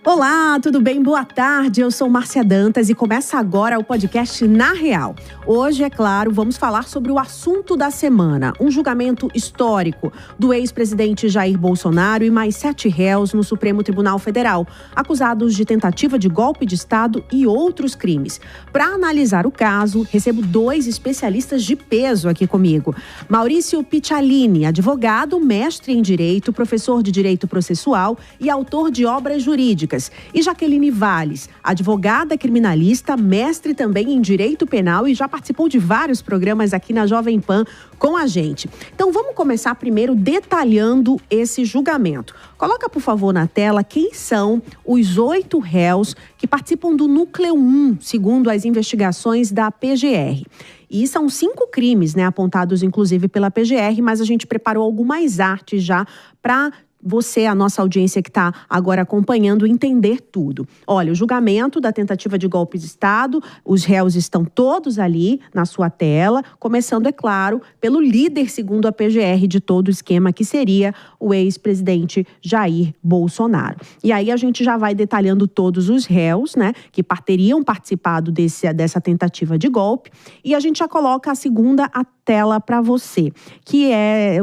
Olá, tudo bem? Boa tarde, eu sou Márcia Dantas e começa agora o podcast Na Real. Hoje, é claro, vamos falar sobre o assunto da semana, um julgamento histórico do ex-presidente Jair Bolsonaro e mais 7 réus no Supremo Tribunal Federal, acusados de tentativa de golpe de Estado e outros crimes. Para analisar o caso, recebo 2 especialistas de peso aqui comigo. Maurício Piccialini, advogado, mestre em Direito, professor de Direito Processual e autor de obras jurídicas. E Jaqueline Valles, advogada criminalista, mestre também em Direito Penal e já participou de vários programas aqui na Jovem Pan com a gente. Então vamos começar primeiro detalhando esse julgamento. Coloca, por favor, na tela quem são os 8 réus que participam do Núcleo 1, segundo as investigações da PGR. E são 5 crimes, apontados inclusive pela PGR, mas a gente preparou algumas artes já para você, a nossa audiência que está agora acompanhando, entender tudo. Olha, o julgamento da tentativa de golpe de Estado, os réus estão todos ali na sua tela, começando, é claro, pelo líder, segundo a PGR, de todo o esquema, que seria o ex-presidente Jair Bolsonaro. E aí a gente já vai detalhando todos os réus, que teriam participado dessa tentativa de golpe, e a gente já coloca a segunda tela para você, que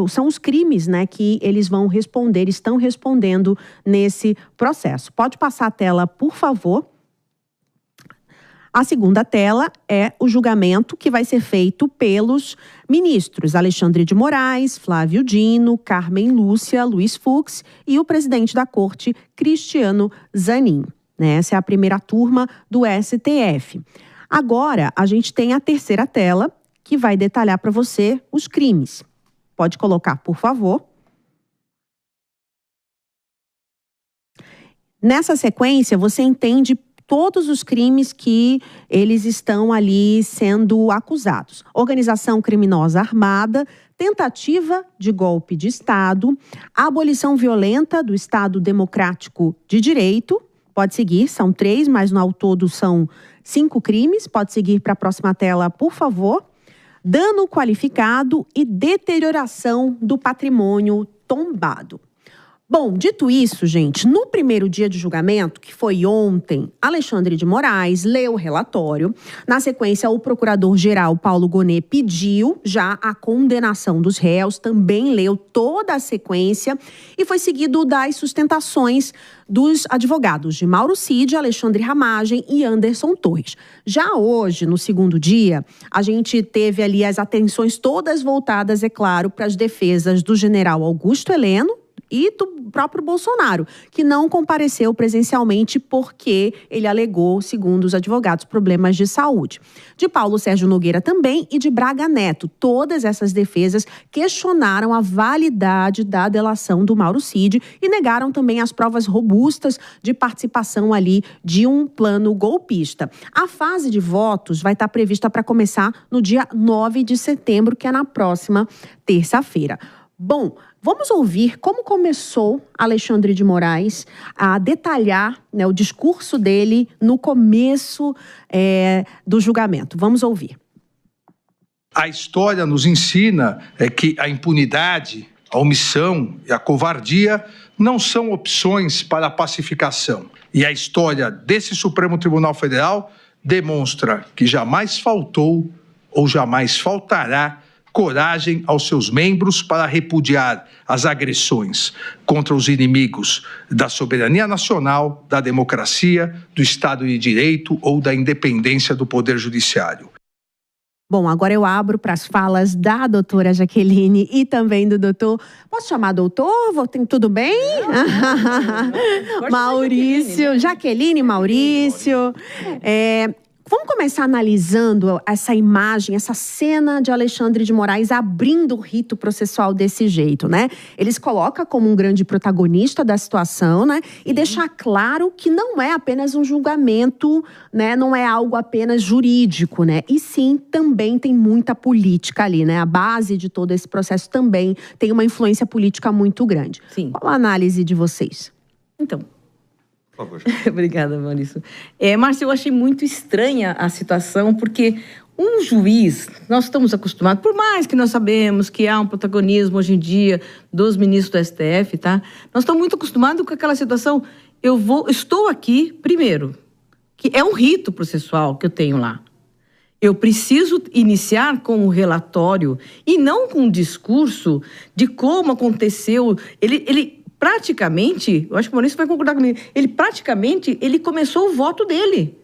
são os crimes, que eles vão responder, estão respondendo nesse processo. Pode passar a tela, por favor. A segunda tela é o julgamento que vai ser feito pelos ministros Alexandre de Moraes, Flávio Dino, Carmen Lúcia, Luiz Fux e o presidente da Corte, Cristiano Zanin. Essa é a primeira turma do STF. Agora, a gente tem a terceira tela, que vai detalhar para você os crimes. Pode colocar, por favor. Nessa sequência, você entende todos os crimes que eles estão ali sendo acusados. Organização criminosa armada, tentativa de golpe de Estado, abolição violenta do Estado Democrático de Direito. Pode seguir, são 3, mas no ao todo são 5 crimes. Pode seguir para a próxima tela, por favor. Dano qualificado e deterioração do patrimônio tombado. Bom, dito isso, gente, no primeiro dia de julgamento, que foi ontem, Alexandre de Moraes leu o relatório. Na sequência, o procurador-geral Paulo Gonet pediu já a condenação dos réus, também leu toda a sequência e foi seguido das sustentações dos advogados de Mauro Cid, Alexandre Ramagem e Anderson Torres. Já hoje, no segundo dia, a gente teve ali as atenções todas voltadas, é claro, para as defesas do general Augusto Heleno e do próprio Bolsonaro, que não compareceu presencialmente porque ele alegou, segundo os advogados, problemas de saúde. De Paulo Sérgio Nogueira também e de Braga Neto. Todas essas defesas questionaram a validade da delação do Mauro Cid e negaram também as provas robustas de participação ali de um plano golpista. A fase de votos vai estar prevista para começar no dia 9 de setembro, que é na próxima terça-feira. Bom, vamos ouvir como começou Alexandre de Moraes a detalhar o discurso dele no começo do julgamento. Vamos ouvir. A história nos ensina que a impunidade, a omissão e a covardia não são opções para a pacificação. E a história desse Supremo Tribunal Federal demonstra que jamais faltou ou jamais faltará coragem aos seus membros para repudiar as agressões contra os inimigos da soberania nacional, da democracia, do Estado de Direito ou da independência do Poder Judiciário. Bom, agora eu abro para as falas da doutora Jaqueline e também do doutor... Posso chamar doutor? Tudo bem? Maurício. Jaqueline, Maurício. Vamos começar analisando essa imagem, essa cena de Alexandre de Moraes abrindo o rito processual desse jeito, Eles colocam como um grande protagonista da situação, E deixar claro que não é apenas um julgamento, Não é algo apenas jurídico, E sim, também tem muita política ali, A base de todo esse processo também tem uma influência política muito grande. Sim. Qual a análise de vocês? Então... Por favor. Obrigada, Maurício. Márcia, eu achei muito estranha a situação, porque um juiz, nós estamos acostumados, por mais que nós sabemos que há um protagonismo hoje em dia dos ministros do STF, tá? Nós estamos muito acostumados com aquela situação. estou aqui, primeiro, que é um rito processual que eu tenho lá. Eu preciso iniciar com um relatório e não com um discurso de como aconteceu. Ele praticamente, eu acho que o Maurício vai concordar comigo, ele começou o voto dele.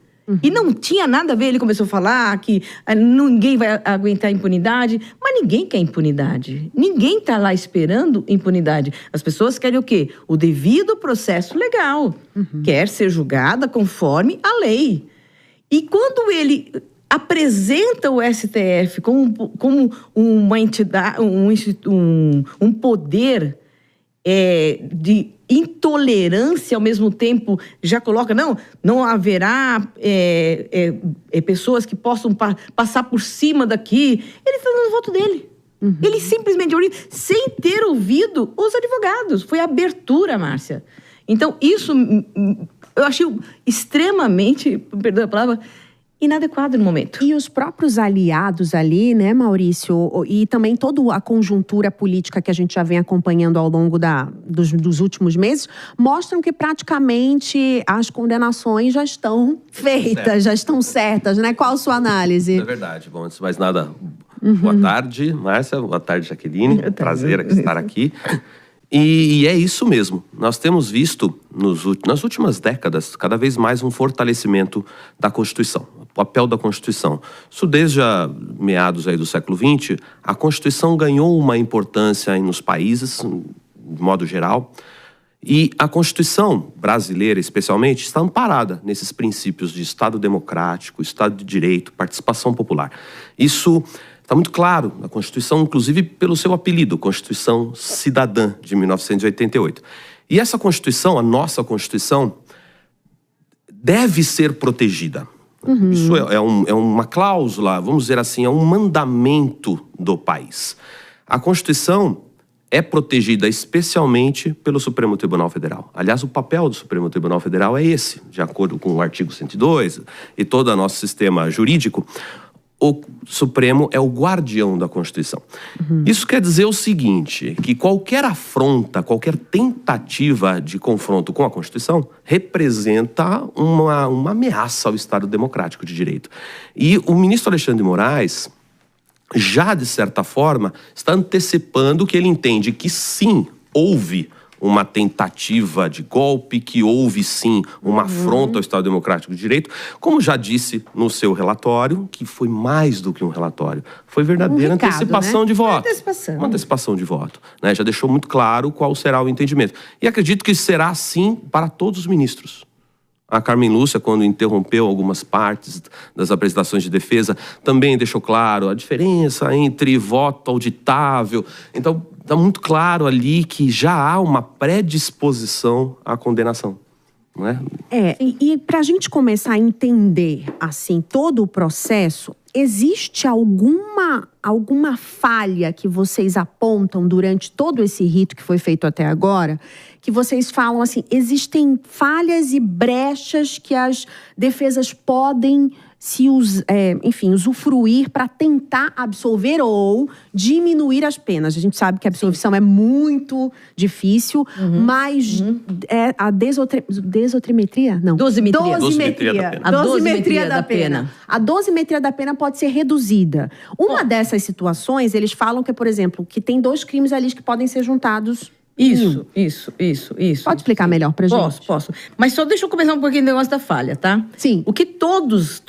E não tinha nada a ver, ele começou a falar que ninguém vai aguentar impunidade, mas ninguém quer impunidade. Ninguém está lá esperando impunidade. As pessoas querem o quê? O devido processo legal. Quer ser julgada conforme a lei. E quando ele apresenta o STF como uma entidade, um poder de intolerância, ao mesmo tempo já coloca, não haverá pessoas que possam passar por cima daqui. Ele está dando o voto dele. Ele simplesmente, sem ter ouvido os advogados. Foi abertura, Márcia. Então, isso eu achei extremamente, perdão a palavra, inadequado no momento. E os próprios aliados ali, né, Maurício, e também toda a conjuntura política que a gente já vem acompanhando ao longo dos últimos meses, mostram que praticamente as condenações já estão feitas, já estão certas, né? Qual a sua análise? É verdade. Bom, antes de mais nada, boa tarde, Márcia, boa tarde, Jaqueline. Prazer estar aqui. E é isso mesmo. Nós temos visto, nas últimas décadas, cada vez mais um fortalecimento da Constituição, o papel da Constituição. Isso desde meados aí do século XX, a Constituição ganhou uma importância nos países, de modo geral, e a Constituição brasileira, especialmente, está amparada nesses princípios de Estado democrático, Estado de Direito, participação popular. Isso está muito claro na Constituição, inclusive pelo seu apelido, Constituição Cidadã, de 1988. E essa Constituição, a nossa Constituição, deve ser protegida. Isso é uma cláusula, vamos dizer assim, é um mandamento do país. A Constituição é protegida especialmente pelo Supremo Tribunal Federal. Aliás, o papel do Supremo Tribunal Federal é esse, de acordo com o artigo 102 e todo o nosso sistema jurídico. O Supremo é o guardião da Constituição. Isso quer dizer o seguinte, que qualquer afronta, qualquer tentativa de confronto com a Constituição representa uma ameaça ao Estado democrático de direito. E o ministro Alexandre de Moraes já, de certa forma, está antecipando que ele entende que sim, houve uma tentativa de golpe, que houve sim uma afronta ao Estado Democrático de Direito, como já disse no seu relatório, que foi mais do que um relatório, foi verdadeira antecipação, né? De voto. Uma antecipação de voto, né? Já deixou muito claro qual será o entendimento. E acredito que será assim para todos os ministros. A Carmen Lúcia, quando interrompeu algumas partes das apresentações de defesa, também deixou claro a diferença entre voto auditável. Então, está muito claro ali que já há uma predisposição à condenação, não é? E para a gente começar a entender, assim, todo o processo, existe alguma falha que vocês apontam durante todo esse rito que foi feito até agora, que vocês falam assim, existem falhas e brechas que as defesas podem usufruir para tentar absolver ou diminuir as penas? A gente sabe que a absolvição é muito difícil, mas a dosimetria? Não. Dosimetria. A dosimetria da pena. A dosimetria da pena pode ser reduzida. Uma dessas situações, eles falam que, por exemplo, que tem 2 crimes ali que podem ser juntados. Isso. Pode explicar melhor pra gente? Posso. Mas só deixa eu começar um pouquinho do negócio da falha, tá? Sim. O que todos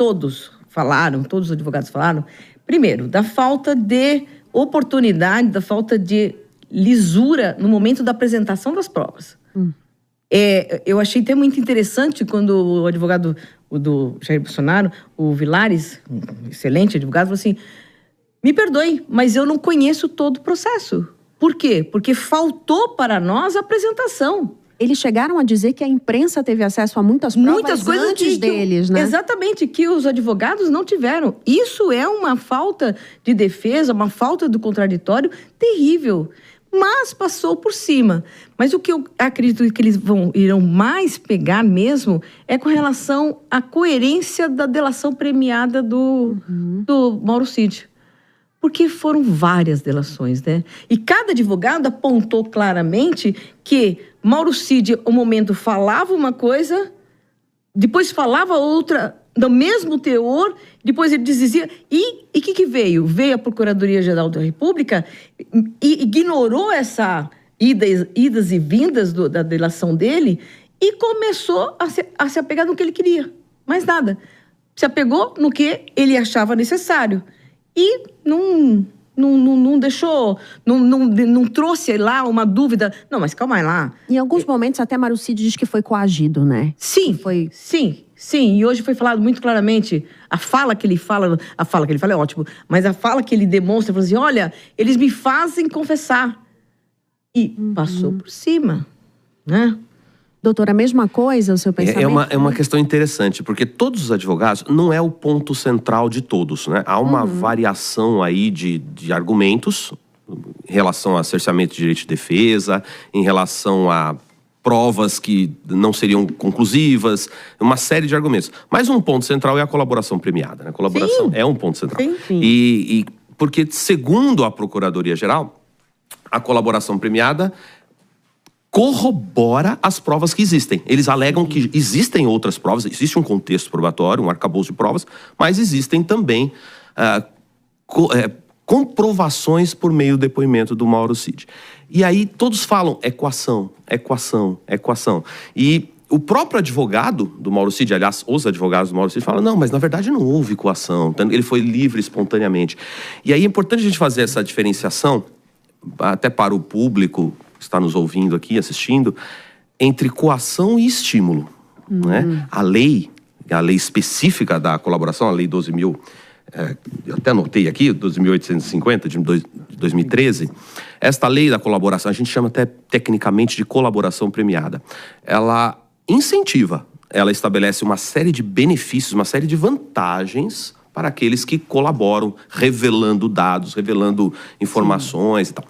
falaram, todos os advogados falaram, primeiro, da falta de oportunidade, da falta de lisura no momento da apresentação das provas. Eu achei até muito interessante quando o advogado do Jair Bolsonaro, o Vilares, um excelente advogado, falou assim, me perdoe, mas eu não conheço todo o processo. Por quê? Porque faltou para nós a apresentação. Eles chegaram a dizer que a imprensa teve acesso a muitas provas antes deles, né? Exatamente, que os advogados não tiveram. Isso é uma falta de defesa, uma falta do contraditório terrível. Mas passou por cima. Mas o que eu acredito que eles irão mais pegar mesmo é com relação à coerência da delação premiada do Mauro Cid. Porque foram várias delações, né? E cada advogado apontou claramente que Mauro Cid, no momento, falava uma coisa, depois falava outra, do mesmo teor, depois ele dizia... E o que veio? Veio a Procuradoria-Geral da República e ignorou essa idas e vindas da delação dele e começou a se apegar no que ele queria. Mais nada. Se apegou no que ele achava necessário. E não deixou, não trouxe lá uma dúvida. Não, mas calma aí lá. Em alguns momentos até Mauro Cid diz que foi coagido, né? Sim, sim. E hoje foi falado muito claramente. A fala que ele fala é ótimo, mas a fala que ele demonstra, falou assim, olha, eles me fazem confessar. E passou por cima, né? Doutora, a mesma coisa, o seu pensamento? É uma questão interessante, porque todos os advogados não é o ponto central de todos, né? Há uma variação aí de argumentos em relação a cerceamento de direito de defesa, em relação a provas que não seriam conclusivas, uma série de argumentos. Mas um ponto central é a colaboração premiada, né? A colaboração é um ponto central. Sim. E porque, segundo a Procuradoria-Geral, a colaboração premiada corrobora as provas que existem. Eles alegam que existem outras provas, existe um contexto probatório, um arcabouço de provas, mas existem também comprovações por meio do depoimento do Mauro Cid. E aí todos falam equação. E o próprio advogado do Mauro Cid, aliás, os advogados do Mauro Cid falam, não, mas na verdade não houve coação, ele foi livre espontaneamente. E aí é importante a gente fazer essa diferenciação, até para o público que está nos ouvindo aqui, assistindo, entre coação e estímulo. Né? A lei específica da colaboração, a lei 12.000, eu até anotei aqui, 12.850, de 2013, esta lei da colaboração, a gente chama até tecnicamente de colaboração premiada. Ela incentiva, ela estabelece uma série de benefícios, uma série de vantagens para aqueles que colaboram, revelando dados, revelando informações e tal.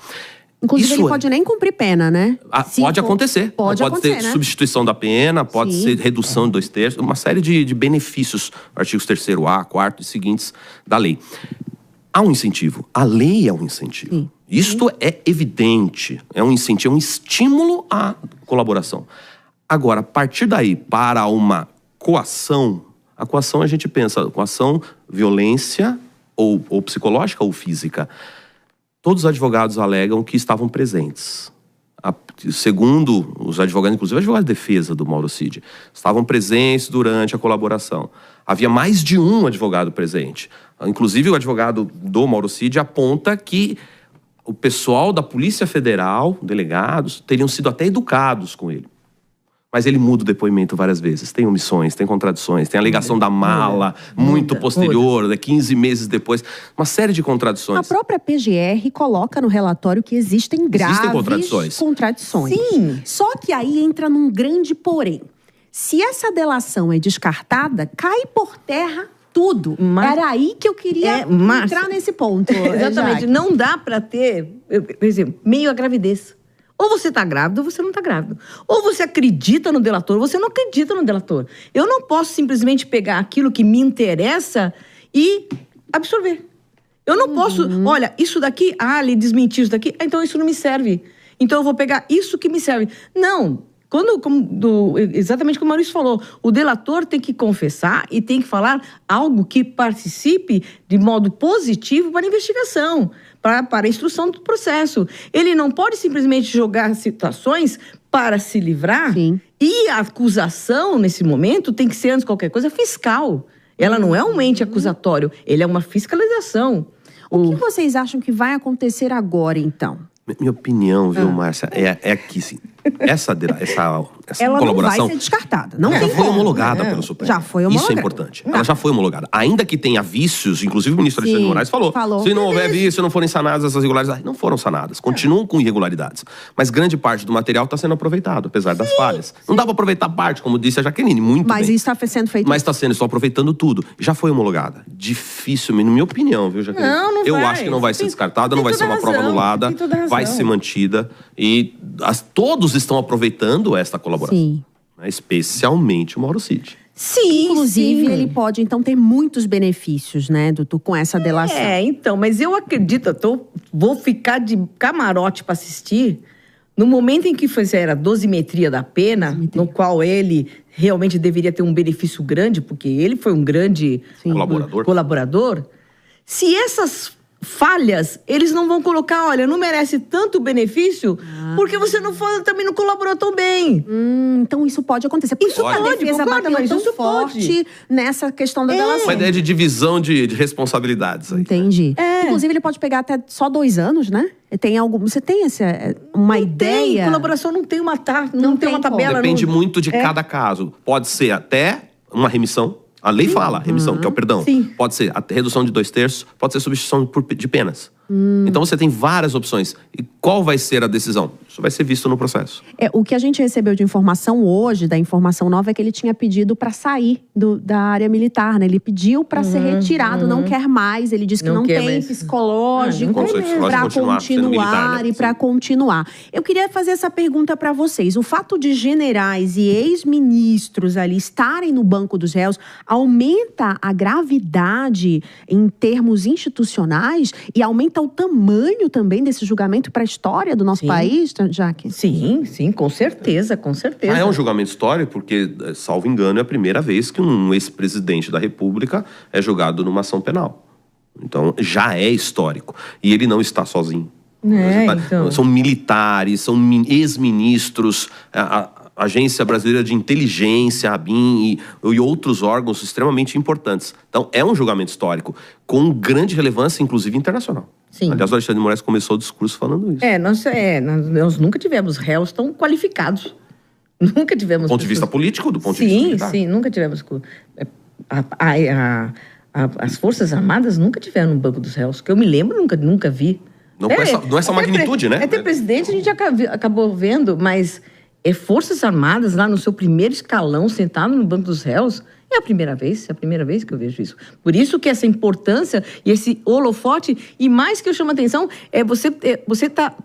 Inclusive, ele pode nem cumprir pena, né? Pode acontecer. Pode ter, né? Substituição da pena, pode ser redução de 2/3, uma série de benefícios, artigos 3º-A, 4º e seguintes da lei. Há um incentivo. A lei é um incentivo. Isto é evidente. É um incentivo, é um estímulo à colaboração. Agora, a partir daí, para uma coação, a coação a gente pensa, coação, violência, ou psicológica ou física. Todos os advogados alegam que estavam presentes. Segundo os advogados, inclusive o advogado de defesa do Mauro Cid, estavam presentes durante a colaboração. Havia mais de um advogado presente. Inclusive o advogado do Mauro Cid aponta que o pessoal da Polícia Federal, delegados, teriam sido até educados com ele. Mas ele muda o depoimento várias vezes. Tem omissões, tem contradições, tem a alegação da mala, muito posterior, 15 meses depois. Uma série de contradições. A própria PGR coloca no relatório que existem graves contradições. Sim. Só que aí entra num grande porém. Se essa delação é descartada, cai por terra tudo. Era aí que eu queria entrar nesse ponto. Exatamente. Não dá para ter, por exemplo, meio a gravidez. Ou você está grávida ou você não está grávida. Ou você acredita no delator ou você não acredita no delator. Eu não posso simplesmente pegar aquilo que me interessa e absorver. Eu não posso... Olha, isso daqui... ele desmentiu isso daqui. Então isso não me serve. Então eu vou pegar isso que me serve. Não. Exatamente como o Maurício falou, o delator tem que confessar e tem que falar algo que participe de modo positivo para a investigação, para a instrução do processo. Ele não pode simplesmente jogar situações para se livrar. Sim. E a acusação, nesse momento, tem que ser, antes de qualquer coisa, fiscal. Ela não é um ente acusatório, ele é uma fiscalização. O que vocês acham que vai acontecer agora, então? Minha opinião, viu, Márcia, é que sim. Essa ela colaboração... não vai ser descartada. Não já foi homologada pelo Supremo. Já foi homologada. Isso é importante. Ela já foi homologada. Ainda que tenha vícios, inclusive o ministro Alexandre de Moraes falou. Se não houver vício, se não forem sanadas essas irregularidades, não foram sanadas. Continuam com irregularidades. Mas grande parte do material está sendo aproveitado, apesar das falhas. Não dá para aproveitar parte, como disse a Jaqueline, muito bem. Mas isso está sendo feito. Mas estou aproveitando tudo. Já foi homologada. Difícil, na minha opinião, viu, Jaqueline? Não Eu acho que não vai ser descartada, não vai ser uma prova anulada. Vai ser mantida. E todos estão aproveitando esta colaboração. Sim. Especialmente o Mauro Cid. Sim, Inclusive, sim. ele pode, então, ter muitos benefícios, né, com essa delação. Então, mas eu acredito, vou ficar de camarote para assistir. No momento em que fizeram a dosimetria da pena, no qual ele realmente deveria ter um benefício grande, porque ele foi um grande colaborador, se essas falhas, eles não vão colocar, olha, não merece tanto benefício, porque você também não colaborou tão bem. Então isso pode acontecer. Por isso pode, a defesa bateu tão forte nessa questão da delação. Uma ideia de divisão de responsabilidades aí. Entendi. Inclusive, ele pode pegar até só 2 anos, né? Você tem uma ideia? Colaboração não tem uma tabela. Depende muito de cada caso. Pode ser até uma remissão. A lei fala remissão, que é o perdão. Sim. Pode ser a redução de 2/3, pode ser substituição de penas. Então você tem várias opções. E qual vai ser a decisão? Isso vai ser visto no processo. O que a gente recebeu de informação hoje, da informação nova, é que ele tinha pedido para sair da área militar, né? Ele pediu para ser retirado, não quer mais. Ele disse que não tem mais. psicológico para continuar e para continuar. Eu queria fazer essa pergunta para vocês. O fato de generais e ex-ministros ali estarem no banco dos réus aumenta a gravidade em termos institucionais e aumenta o tamanho também desse julgamento para a história do nosso país, Jaque? Sim, com certeza, com certeza. É um julgamento histórico porque, salvo engano, é a primeira vez que um ex-presidente da República é julgado numa ação penal. Então, já é histórico. E ele não está sozinho. Então. São militares, são ex-ministros, a Agência Brasileira de Inteligência, a ABIN e outros órgãos extremamente importantes. Então, é um julgamento histórico, com grande relevância, inclusive internacional. Sim. Aliás, o Alexandre de Moraes começou o discurso falando isso. Nós nunca tivemos réus tão qualificados. Nunca tivemos. Do ponto de vista político, do ponto de vista militar. Sim, nunca tivemos. As Forças Armadas nunca tiveram no banco dos réus, que eu me lembro, nunca vi. Não com essa magnitude, né? Até presidente a gente acabou vendo, mas Forças Armadas lá no seu primeiro escalão, sentado no banco dos réus, é a primeira vez que eu vejo isso. Por isso que essa importância e esse holofote, e mais que eu chamo a atenção,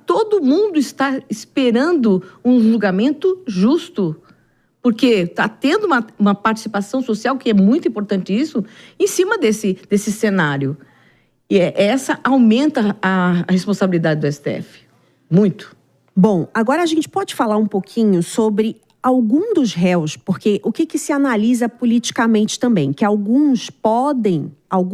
todo mundo está esperando um julgamento justo. Porque está tendo uma participação social, que é muito importante isso, em cima desse cenário. E essa aumenta a responsabilidade do STF. Muito. Bom, agora a gente pode falar um pouquinho sobre algum dos réus, porque o que se analisa politicamente também? Que algum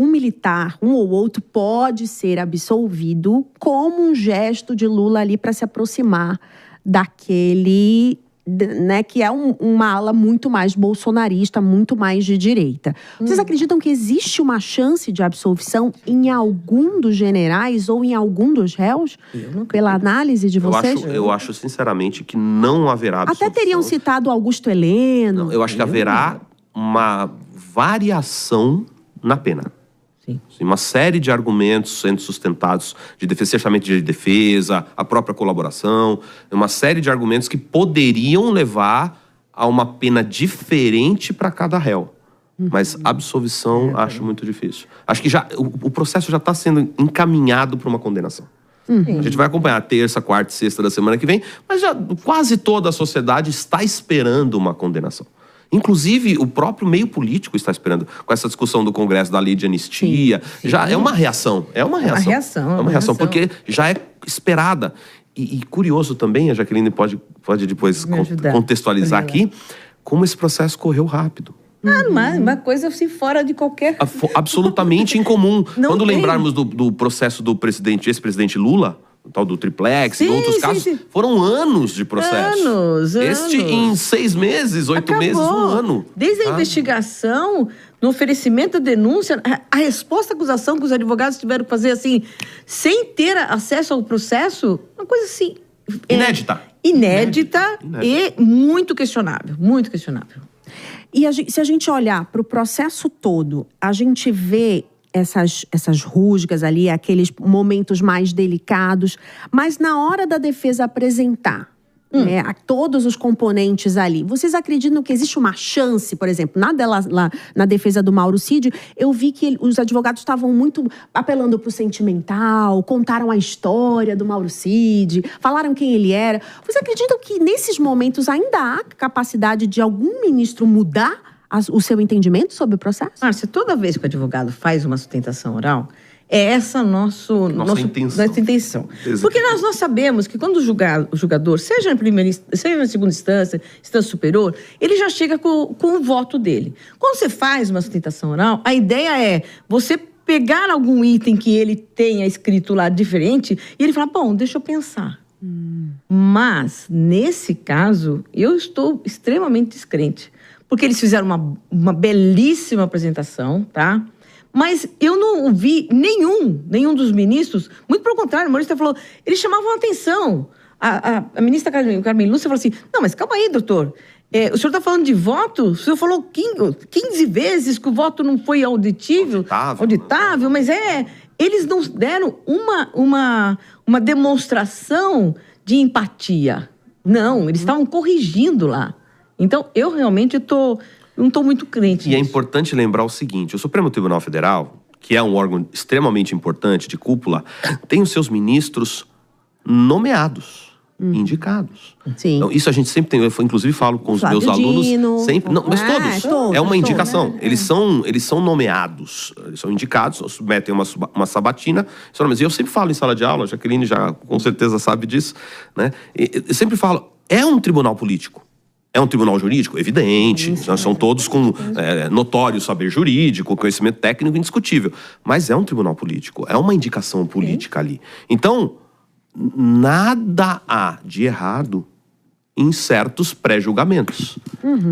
militar, um ou outro, pode ser absolvido como um gesto de Lula ali para se aproximar daquele, né, que é uma ala muito mais bolsonarista, muito mais de direita. Vocês acreditam que existe uma chance de absolvição em algum dos generais ou em algum dos réus? Pela análise de vocês? Eu acho sinceramente que não haverá absolvição. Até teriam citado Augusto Heleno. Não, eu acho que haverá uma variação na pena. Sim. Uma série de argumentos sendo sustentados de defesa, certamente de defesa, a própria colaboração, uma série de argumentos que poderiam levar a uma pena diferente para cada réu. Mas absolvição acho muito difícil. Acho que o processo já está sendo encaminhado para uma condenação. A gente vai acompanhar a terça, quarta e sexta da semana que vem, mas já quase toda a sociedade está esperando uma condenação. Inclusive, o próprio meio político está esperando. Com essa discussão do Congresso da lei de anistia, já é uma reação. É uma reação, porque já é esperada. E curioso também, a Jaqueline pode depois contextualizar aqui, como esse processo correu rápido. Uma coisa assim fora de qualquer... Absolutamente incomum. Quando lembrarmos do processo do ex-presidente Lula, o tal do triplex e outros casos, foram anos de processo. Anos. Este em 6 meses, 8 meses, 1 ano. Desde a investigação, no oferecimento da denúncia, a resposta à acusação que os advogados tiveram que fazer assim, sem ter acesso ao processo, uma coisa assim... Inédita e muito questionável, muito questionável. E se a gente olhar para o processo todo, a gente vê essas rusgas ali, aqueles momentos mais delicados, mas na hora da defesa apresentar a todos os componentes ali, vocês acreditam que existe uma chance, por exemplo, na defesa do Mauro Cid, eu vi que os advogados estavam muito apelando para o sentimental, contaram a história do Mauro Cid, falaram quem ele era. Vocês acreditam que nesses momentos ainda há capacidade de algum ministro mudar o seu entendimento sobre o processo? Márcia, toda vez que o advogado faz uma sustentação oral, é essa nossa intenção. Porque nós sabemos que quando o julgador, seja na primeira, seja na segunda instância superior, ele já chega com o voto dele. Quando você faz uma sustentação oral, a ideia é você pegar algum item que ele tenha escrito lá diferente e ele falar, bom, deixa eu pensar. Mas, nesse caso, eu estou extremamente descrente. Porque eles fizeram uma belíssima apresentação, tá? Mas eu não ouvi nenhum dos ministros, muito pelo contrário, o ministro falou, eles chamavam a atenção. A ministra Carmen Lúcia falou assim, não, mas calma aí, doutor, o senhor está falando de voto? O senhor falou 15 vezes que o voto não foi auditável, mas eles não deram uma demonstração de empatia. Não, eles estavam corrigindo lá. Então, eu realmente não estou muito crente nisso. E é importante lembrar o seguinte, o Supremo Tribunal Federal, que é um órgão extremamente importante de cúpula, tem os seus ministros nomeados, indicados. Sim. Então, isso a gente sempre tem, eu inclusive falo com os meus alunos, sempre, não, mas todos, é uma indicação. Eles são nomeados, eles são indicados, submetem uma sabatina, mas eu sempre falo em sala de aula, a Jaqueline já com certeza sabe disso, né? Eu sempre falo, é um tribunal político. É um tribunal jurídico? Evidente. Nós são todos com notório saber jurídico, conhecimento técnico indiscutível. Mas é um tribunal político. É uma indicação política ali. Então, nada há de errado em certos pré-julgamentos.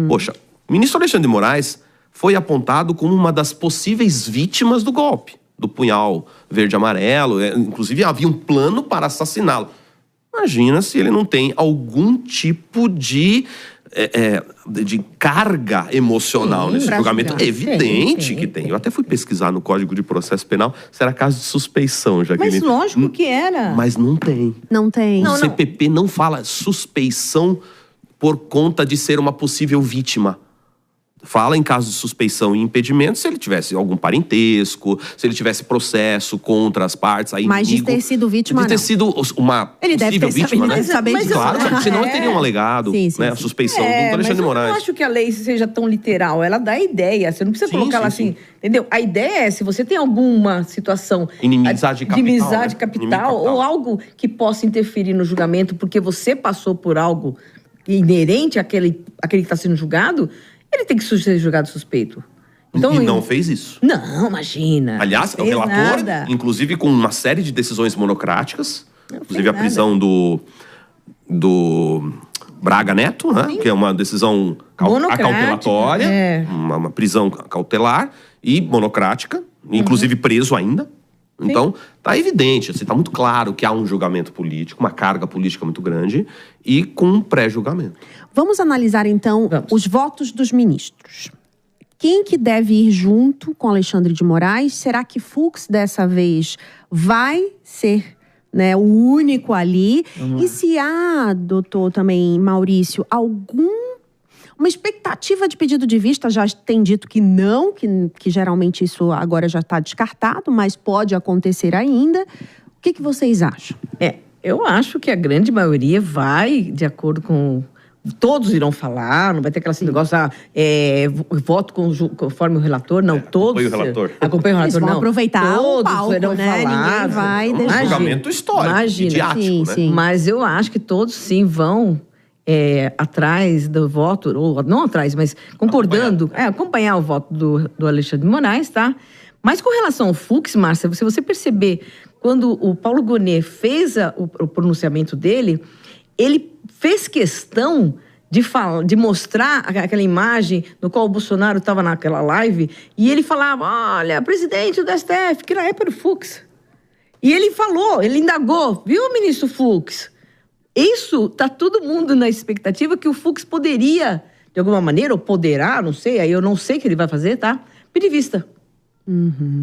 Poxa, o ministro Alexandre de Moraes foi apontado como uma das possíveis vítimas do golpe. Do punhal verde e amarelo. Inclusive, havia um plano para assassiná-lo. Imagina se ele não tem algum tipo de carga emocional nesse julgamento. É evidente que tem. Eu até fui pesquisar no Código de Processo Penal se era caso de suspeição, Jaqueline. Mas lógico que era. Mas não tem. Não tem. O CPP não fala suspeição por conta de ser uma possível vítima. Fala em caso de suspeição e impedimento se ele tivesse algum parentesco, se ele tivesse processo contra as partes. Aí mas de ter sido vítima, de ter sido uma ele possível vítima, né? Mas claro, senão teriam alegado a suspeição do Alexandre de Moraes. Eu não acho que a lei seja tão literal. Ela dá ideia. Você não precisa colocar ela assim, entendeu? A ideia é, se você tem alguma situação inimizade capital ou algo que possa interferir no julgamento porque você passou por algo inerente àquele que está sendo julgado, ele tem que ser julgado suspeito. Então, e não fez isso. Não, imagina. Aliás, o relator, inclusive com uma série de decisões monocráticas, inclusive a prisão do Braga Neto, né? Que é uma decisão acautelatória, uma prisão cautelar e monocrática, inclusive preso ainda. Então, tá evidente, assim, tá muito claro que há um julgamento político, uma carga política muito grande e com um pré-julgamento. Vamos analisar, então, os votos dos ministros. Quem que deve ir junto com Alexandre de Moraes? Será que Fux, dessa vez, vai ser, né, o único ali? E se há, doutor, também, Maurício, uma expectativa de pedido de vista, já tem dito que não, que geralmente isso agora já está descartado, mas pode acontecer ainda. O que vocês acham? Eu acho que a grande maioria vai, de acordo com... Todos irão falar, não vai ter aquele negócio, voto conforme o relator, não, todos... Acompanha o relator. Acompanha o relator, eles vão aproveitar todos o palco, irão né? falar. Ninguém vai deixar... Um julgamento histórico, midiático, né? Sim. Mas eu acho que todos, sim, vão... atrás do voto, ou não atrás, mas concordando, acompanhar o voto do Alexandre de Moraes, tá? Mas com relação ao Fux, Márcia, se você perceber, quando o Paulo Gonet fez o pronunciamento dele, ele fez questão de mostrar aquela imagem no qual o Bolsonaro estava naquela live, e ele falava, olha, presidente do STF, que na época era o Fux. E ele falou, ele indagou, viu, ministro Fux? Isso, tá todo mundo na expectativa que o Fux poderia, de alguma maneira, ou poderá, não sei, aí eu não sei o que ele vai fazer, tá? Pedir vista.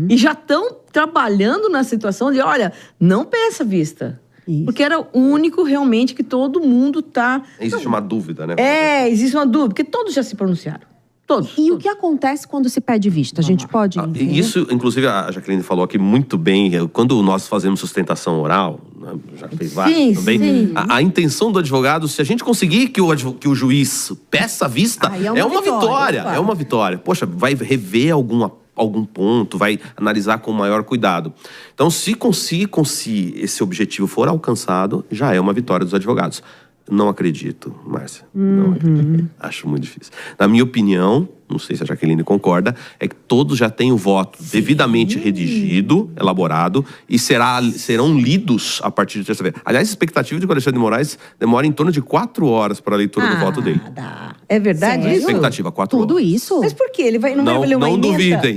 E já estão trabalhando na situação de, olha, não peça vista. Isso. Porque era o único, realmente, que todo mundo tá... Existe uma dúvida, né? Existe uma dúvida, porque todos já se pronunciaram. Todos. O que acontece quando se pede vista? A gente pode... Isso, inclusive, a Jaqueline falou aqui muito bem. Quando nós fazemos sustentação oral, já fez vários também. Sim. A intenção do advogado, se a gente conseguir que o juiz peça a vista, é uma vitória. É uma vitória. Poxa, vai rever algum ponto, vai analisar com maior cuidado. Então, se esse objetivo for alcançado, já é uma vitória dos advogados. Não acredito, Márcia. Não acredito. Acho muito difícil. Na minha opinião, não sei se a Jaqueline concorda, é que todos já têm o voto devidamente redigido, elaborado, e serão lidos a partir de terça-feira. Aliás, a expectativa de que o Alexandre de Moraes demora em torno de 4 horas para a leitura do voto dele. É verdade Sério? isso? Expectativa, 4 horas. Tudo isso? Mas por quê? Ele não vai ler uma emenda?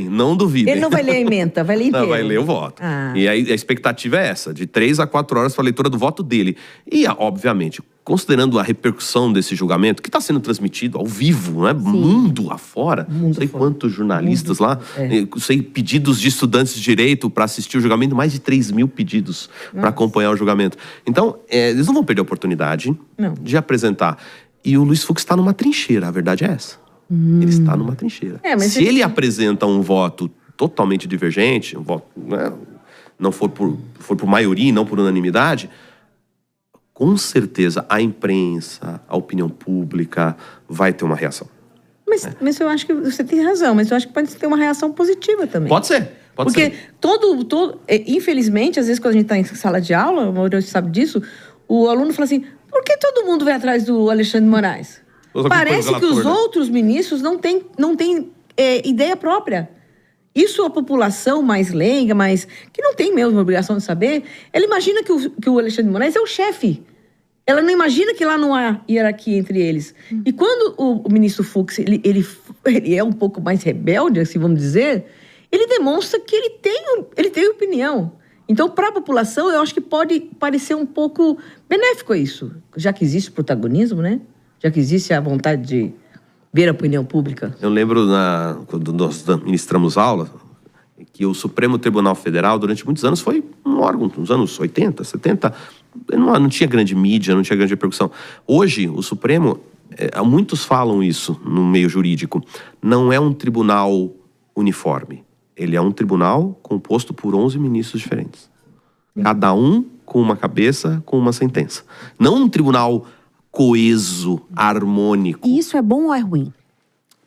Não duvidem. Ele não vai ler a emenda, vai ler inteiro. Não, vai ler o voto. E aí a expectativa é essa, de 3 a 4 horas para a leitura do voto dele. E, obviamente, considerando a repercussão desse julgamento, que está sendo transmitido ao vivo, né? Mundo afora. Não sei quantos jornalistas lá. Sei pedidos de estudantes de direito para assistir o julgamento. Mais de 3 mil pedidos para acompanhar o julgamento. Então, eles não vão perder a oportunidade de apresentar. E o Luiz Fux está numa trincheira, a verdade é essa. Ele está numa trincheira. Se ele apresenta um voto totalmente divergente, um voto, né, não for por maioria e não por unanimidade, com certeza a imprensa, a opinião pública vai ter uma reação. Mas eu acho que você tem razão, mas eu acho que pode ter uma reação positiva também. Pode ser. Porque infelizmente, às vezes quando a gente está em sala de aula, o Maurício sabe disso, o aluno fala assim, por que todo mundo vai atrás do Alexandre de Moraes? Parece que os outros ministros não têm ideia própria. Isso a população mais leiga, que não tem mesmo a obrigação de saber, ela imagina que o Alexandre de Moraes é o chefe. Ela não imagina que lá não há hierarquia entre eles. E quando o ministro Fux ele é um pouco mais rebelde, assim vamos dizer, ele demonstra que ele tem opinião. Então, para a população, eu acho que pode parecer um pouco benéfico isso, já que existe protagonismo, né? Já que existe a vontade de ver a opinião pública. Eu lembro, quando nós ministramos aula, que o Supremo Tribunal Federal, durante muitos anos, foi um órgão, nos anos 80, 70, não tinha grande mídia, não tinha grande repercussão. Hoje, o Supremo, muitos falam isso no meio jurídico, não é um tribunal uniforme. Ele é um tribunal composto por 11 ministros diferentes. Cada um com uma cabeça, com uma sentença. Não um tribunal coeso, harmônico. E isso é bom ou é ruim?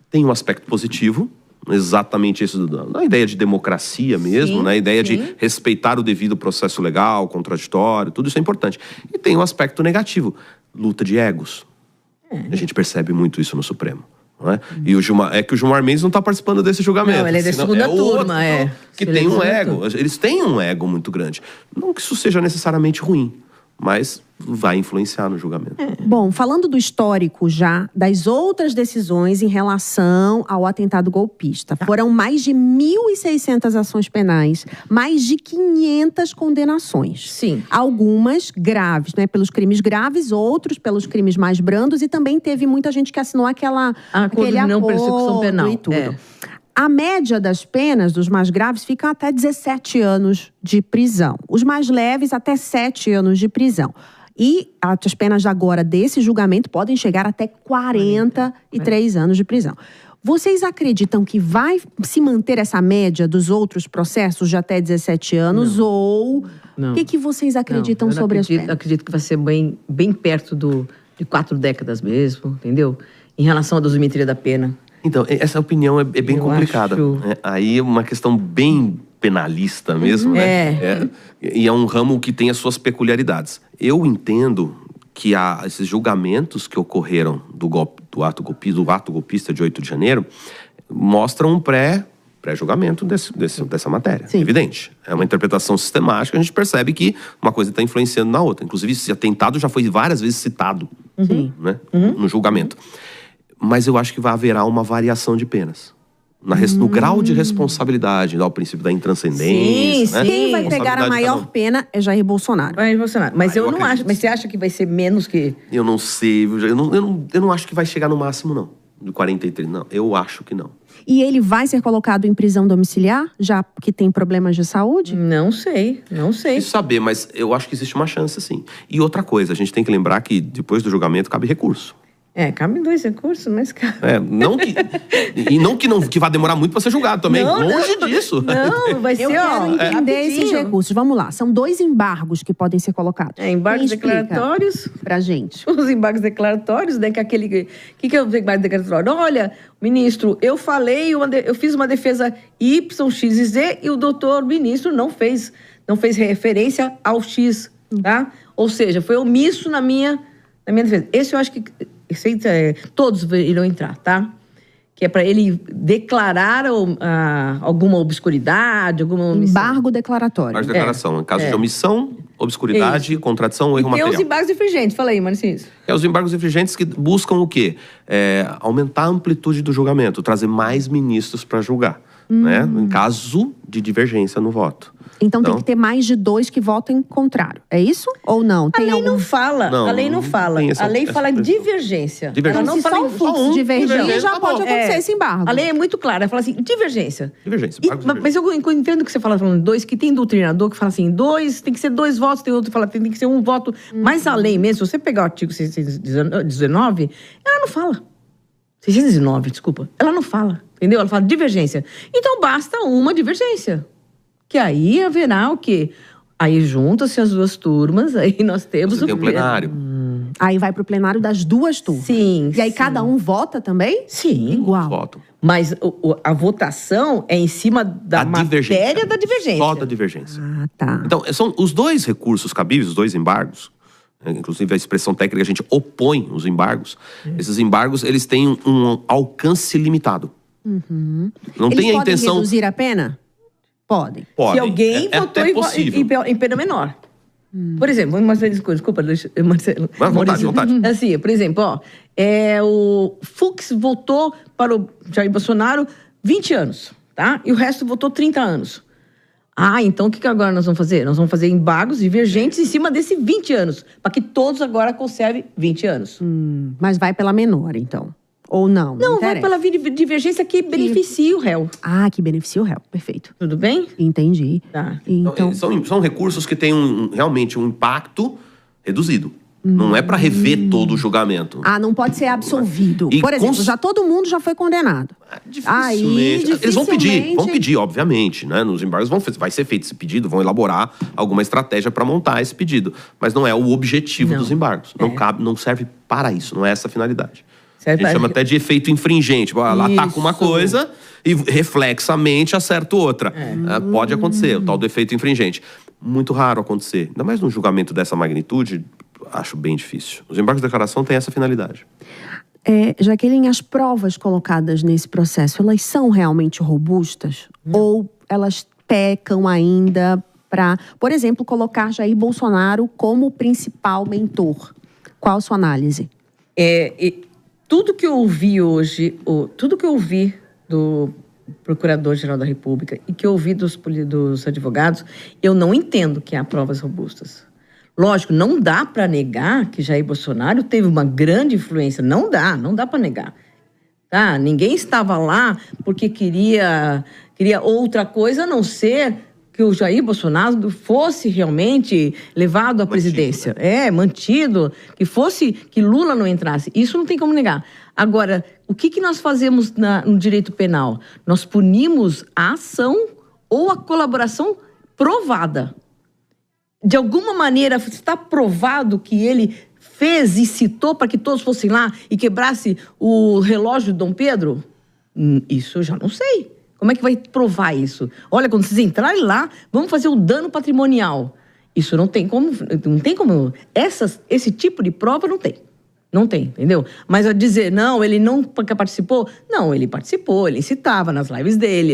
Tem um aspecto positivo, exatamente isso, na ideia de democracia mesmo, na ideia de respeitar o devido processo legal, contraditório, tudo isso é importante. E tem um aspecto negativo, luta de egos. A gente percebe muito isso no Supremo. Não é? E que o Gilmar Mendes não está participando desse julgamento. Não, ele é da segunda turma, que tem um ego. Eles têm um ego muito grande. Não que isso seja necessariamente ruim, mas vai influenciar no julgamento. Bom, falando do histórico já, das outras decisões em relação ao atentado golpista. Foram mais de 1.600 ações penais, mais de 500 condenações. Sim. Algumas graves, né? Pelos crimes graves, outros pelos crimes mais brandos. E também teve muita gente que assinou aquele acordo de não persecução penal e tudo. A média das penas dos mais graves fica até 17 anos de prisão. Os mais leves, até 7 anos de prisão. E as penas agora desse julgamento podem chegar até 43 anos de prisão. Vocês acreditam que vai se manter essa média dos outros processos de até 17 anos? Não. Ou o que vocês acreditam sobre as penas? Eu acredito que vai ser bem perto de 4 décadas mesmo, entendeu? Em relação à dosimetria da pena. Então, essa opinião é bem complicada. Aí é uma questão bem penalista mesmo, né? E é um ramo que tem as suas peculiaridades. Eu entendo que esses julgamentos que ocorreram do ato golpista de 8 de janeiro mostram um pré-julgamento dessa matéria. Sim. Evidente. É uma interpretação sistemática, a gente percebe que uma coisa está influenciando na outra. Inclusive, esse atentado já foi várias vezes citado, né? No julgamento. Mas eu acho que haverá uma variação de penas. No grau de responsabilidade, ao princípio da intranscendência. Sim, né? Quem vai pegar a maior pena é Jair Bolsonaro. Mas eu não acho. Mas você acha que vai ser menos que... Eu não sei. Eu não acho que vai chegar no máximo, não. De 43, não. Eu acho que não. E ele vai ser colocado em prisão domiciliar, já que tem problemas de saúde? Não sei. Preciso saber, mas eu acho que existe uma chance, sim. E outra coisa, a gente tem que lembrar que depois do julgamento cabe recurso. Cabe 2 recursos, mas cabe. Não que vá demorar muito para ser julgado também. Longe disso. Não, vai ser, Eu quero entender esses recursos. Vamos lá. São 2 embargos que podem ser colocados. Embargos declaratórios. Pra gente. Os embargos declaratórios, né? Que é aquele... O que é o embargo declaratório? Olha, ministro, eu fiz uma defesa Y, X e Z e o doutor ministro não fez referência ao X, tá? Ou seja, foi omisso na minha defesa. Esse eu acho que todos irão entrar, tá? Que é para ele declarar alguma obscuridade, alguma omissão. Embargo declaratório. Embargo de declaração. Em caso de omissão, obscuridade, contradição ou erro material. E tem os embargos infringentes. Fala aí, Marcinho. Os embargos infringentes que buscam o quê? Aumentar a amplitude do julgamento, trazer mais ministros para julgar, né? Em caso de divergência no voto. Então tem que ter mais de 2 que votem contrário. É isso? Ou não? A lei não fala. Não, a lei não fala. A lei fala divergência. Ela não fala só o fluxo de divergência, já pode acontecer esse embargo. A lei é muito clara. Ela fala assim, divergência. Mas eu entendo que você fala falando 2, que tem doutrinador que fala assim, 2, tem que ser 2 votos, tem outro que fala tem que ser 1 voto. Mas a lei mesmo, se você pegar o artigo 619, ela não fala. 619, desculpa. Ela não fala, entendeu? Ela fala divergência. Então basta uma divergência. Que aí haverá o quê? Aí juntam-se as 2 turmas, aí nós temos o plenário. Aí vai pro plenário das 2 turmas. Sim. E aí cada um vota também? Sim. Igual. Votam. Mas a votação é em cima da matéria da divergência. Só da divergência. Ah, tá. Então, são os 2 recursos cabíveis, os 2 embargos, inclusive a expressão técnica, a gente opõe os embargos. Esses embargos, eles têm um alcance limitado. Não Eles tem a podem intenção... reduzir a pena? Podem. Se alguém votou em pena menor. Por exemplo, desculpa, Marcelo. Vontade. Assim, por exemplo, o Fux votou para o Jair Bolsonaro 20 anos, tá? E o resto votou 30 anos. Então o que agora nós vamos fazer? Nós vamos fazer embargos divergentes em cima desses 20 anos, para que todos agora conservem 20 anos. Mas vai pela menor, então. Ou não? Não, vai pela divergência que beneficia o réu. Que beneficia o réu. Perfeito. Tudo bem? Entendi. Tá. Então... São recursos que têm realmente um impacto reduzido. Não é para rever todo o julgamento. Não pode ser absolvido. E por exemplo, todo mundo já foi condenado. Dificilmente. Eles vão pedir, obviamente, né? Nos embargos vai ser feito esse pedido, vão elaborar alguma estratégia para montar esse pedido. Mas não é o objetivo dos embargos. Não serve para isso, não é essa a finalidade. A gente chama até de efeito infringente. Ela ataca uma coisa e reflexamente acerta outra. Pode acontecer, o tal do efeito infringente. Muito raro acontecer. Ainda mais num julgamento dessa magnitude, acho bem difícil. Os embargos de declaração têm essa finalidade. Jaqueline, as provas colocadas nesse processo, elas são realmente robustas? Ou elas pecam ainda para, por exemplo, colocar Jair Bolsonaro como principal mentor? Qual a sua análise? Tudo que eu ouvi hoje, tudo que eu ouvi do Procurador-Geral da República e que eu ouvi dos advogados, eu não entendo que há provas robustas. Lógico, não dá para negar que Jair Bolsonaro teve uma grande influência. Não dá para negar. Tá? Ninguém estava lá porque queria outra coisa a não ser que o Jair Bolsonaro fosse realmente levado à presidência. Mantido, que Lula não entrasse. Isso não tem como negar. Agora, o que nós fazemos no direito penal? Nós punimos a ação ou a colaboração provada. De alguma maneira, está provado que ele fez e citou para que todos fossem lá e quebrasse o relógio de Dom Pedro? Isso eu já não sei. Como é que vai provar isso? Olha, quando vocês entrarem lá, vamos fazer o dano patrimonial. Isso não tem como. Esse tipo de prova não tem. Não tem, entendeu? Mas a dizer, não, ele não participou. Não, ele participou, ele citava nas lives dele,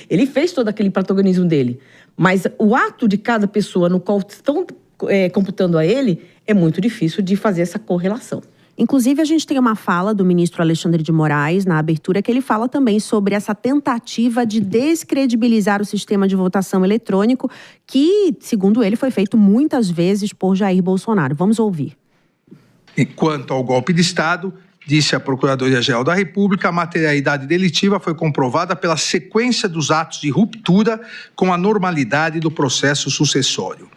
ele fez todo aquele protagonismo dele. Mas o ato de cada pessoa no qual estão computando a ele, é muito difícil de fazer essa correlação. Inclusive, a gente tem uma fala do ministro Alexandre de Moraes, na abertura, que ele fala também sobre essa tentativa de descredibilizar o sistema de votação eletrônico, que, segundo ele, foi feito muitas vezes por Jair Bolsonaro. Vamos ouvir. E quanto ao golpe de Estado, Disse a Procuradoria-Geral da República, a materialidade delitiva foi comprovada pela sequência dos atos de ruptura com a normalidade do processo sucessório.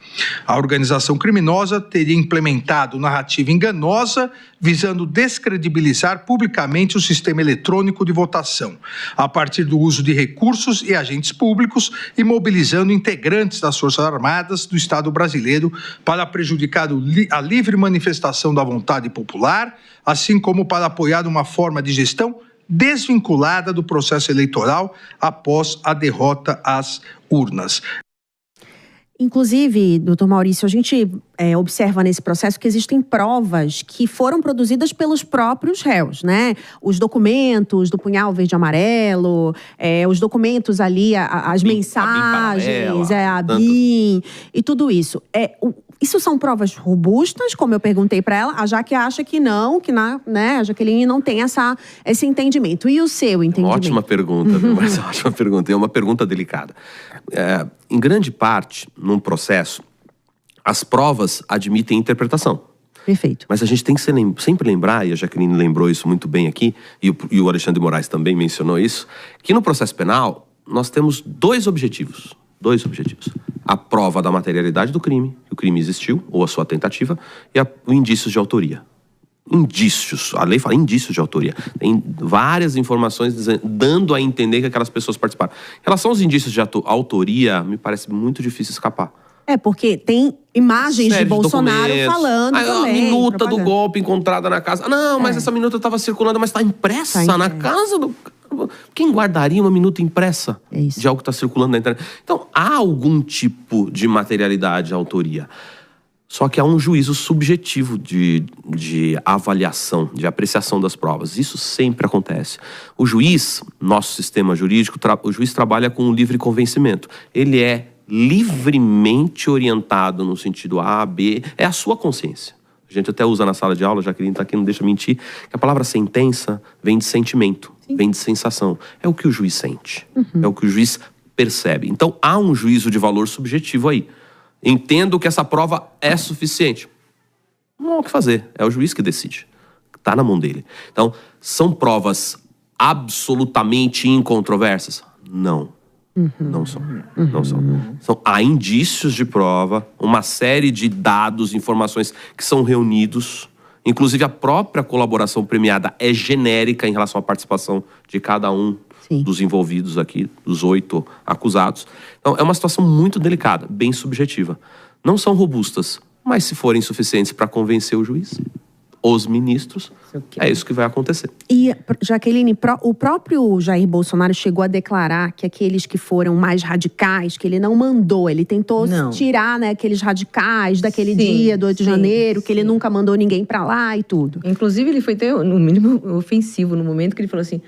A organização criminosa teria implementado narrativa enganosa, visando descredibilizar publicamente o sistema eletrônico de votação, a partir do uso de recursos e agentes públicos e mobilizando integrantes das Forças Armadas do Estado brasileiro para prejudicar a livre manifestação da vontade popular, assim como para apoiar uma forma de gestão desvinculada do processo eleitoral após a derrota às urnas. Inclusive, doutor Maurício, a gente observa nesse processo que existem provas que foram produzidas pelos próprios réus, né? Os documentos do punhal verde e amarelo, os documentos ali, as mensagens, a BIM e tudo isso. Isso são provas robustas, como eu perguntei para ela, a Jaque acha que não, a Jaqueline não tem esse entendimento. E o seu entendimento? Ótima pergunta, viu, Marcia? Ótima pergunta. É uma pergunta delicada. Em grande parte, num processo, as provas admitem interpretação. Perfeito. Mas a gente tem que sempre lembrar, e a Jaqueline lembrou isso muito bem aqui, e o Alexandre de Moraes também mencionou isso, que no processo penal nós temos dois objetivos. A prova da materialidade do crime, que o crime existiu, ou a sua tentativa, e o indícios de autoria. Indícios, a lei fala indícios de autoria. Tem várias informações dando a entender que aquelas pessoas participaram. Em relação aos indícios de autoria, me parece muito difícil escapar. Porque tem imagens de Bolsonaro falando também. A minuta do golpe encontrada na casa. Não, mas essa minuta estava circulando, mas está impressa na casa do... Quem guardaria uma minuta impressa de algo que está circulando na internet? Então, há algum tipo de materialidade, autoria. Só que há um juízo subjetivo de avaliação, de apreciação das provas. Isso sempre acontece. O juiz, nosso sistema jurídico, o juiz trabalha com um livre convencimento. Ele é livremente orientado no sentido A, B, é a sua consciência. A gente até usa na sala de aula, Jaqueline está aqui, não deixa mentir, que a palavra sentença vem de sentimento, vem de sensação. É o que o juiz sente, é o que o juiz percebe. Então, há um juízo de valor subjetivo aí. Entendo que essa prova é suficiente. Não há o que fazer, é o juiz que decide. Está na mão dele. Então, são provas absolutamente incontroversas? Não. Não são. Há indícios de prova, uma série de dados, informações que são reunidos. Inclusive, a própria colaboração premiada é genérica em relação à participação de cada um dos envolvidos aqui, dos 8 acusados. Então, é uma situação muito delicada, bem subjetiva. Não são robustas, mas se forem suficientes para convencer o juiz, os ministros, é isso que vai acontecer. E, Jaqueline, o próprio Jair Bolsonaro chegou a declarar que aqueles que foram mais radicais, que ele não mandou, ele tentou tirar, aqueles radicais daquele dia do 8 de janeiro, que ele nunca mandou ninguém pra lá e tudo. Inclusive, ele foi até, no mínimo, ofensivo no momento que ele falou assim,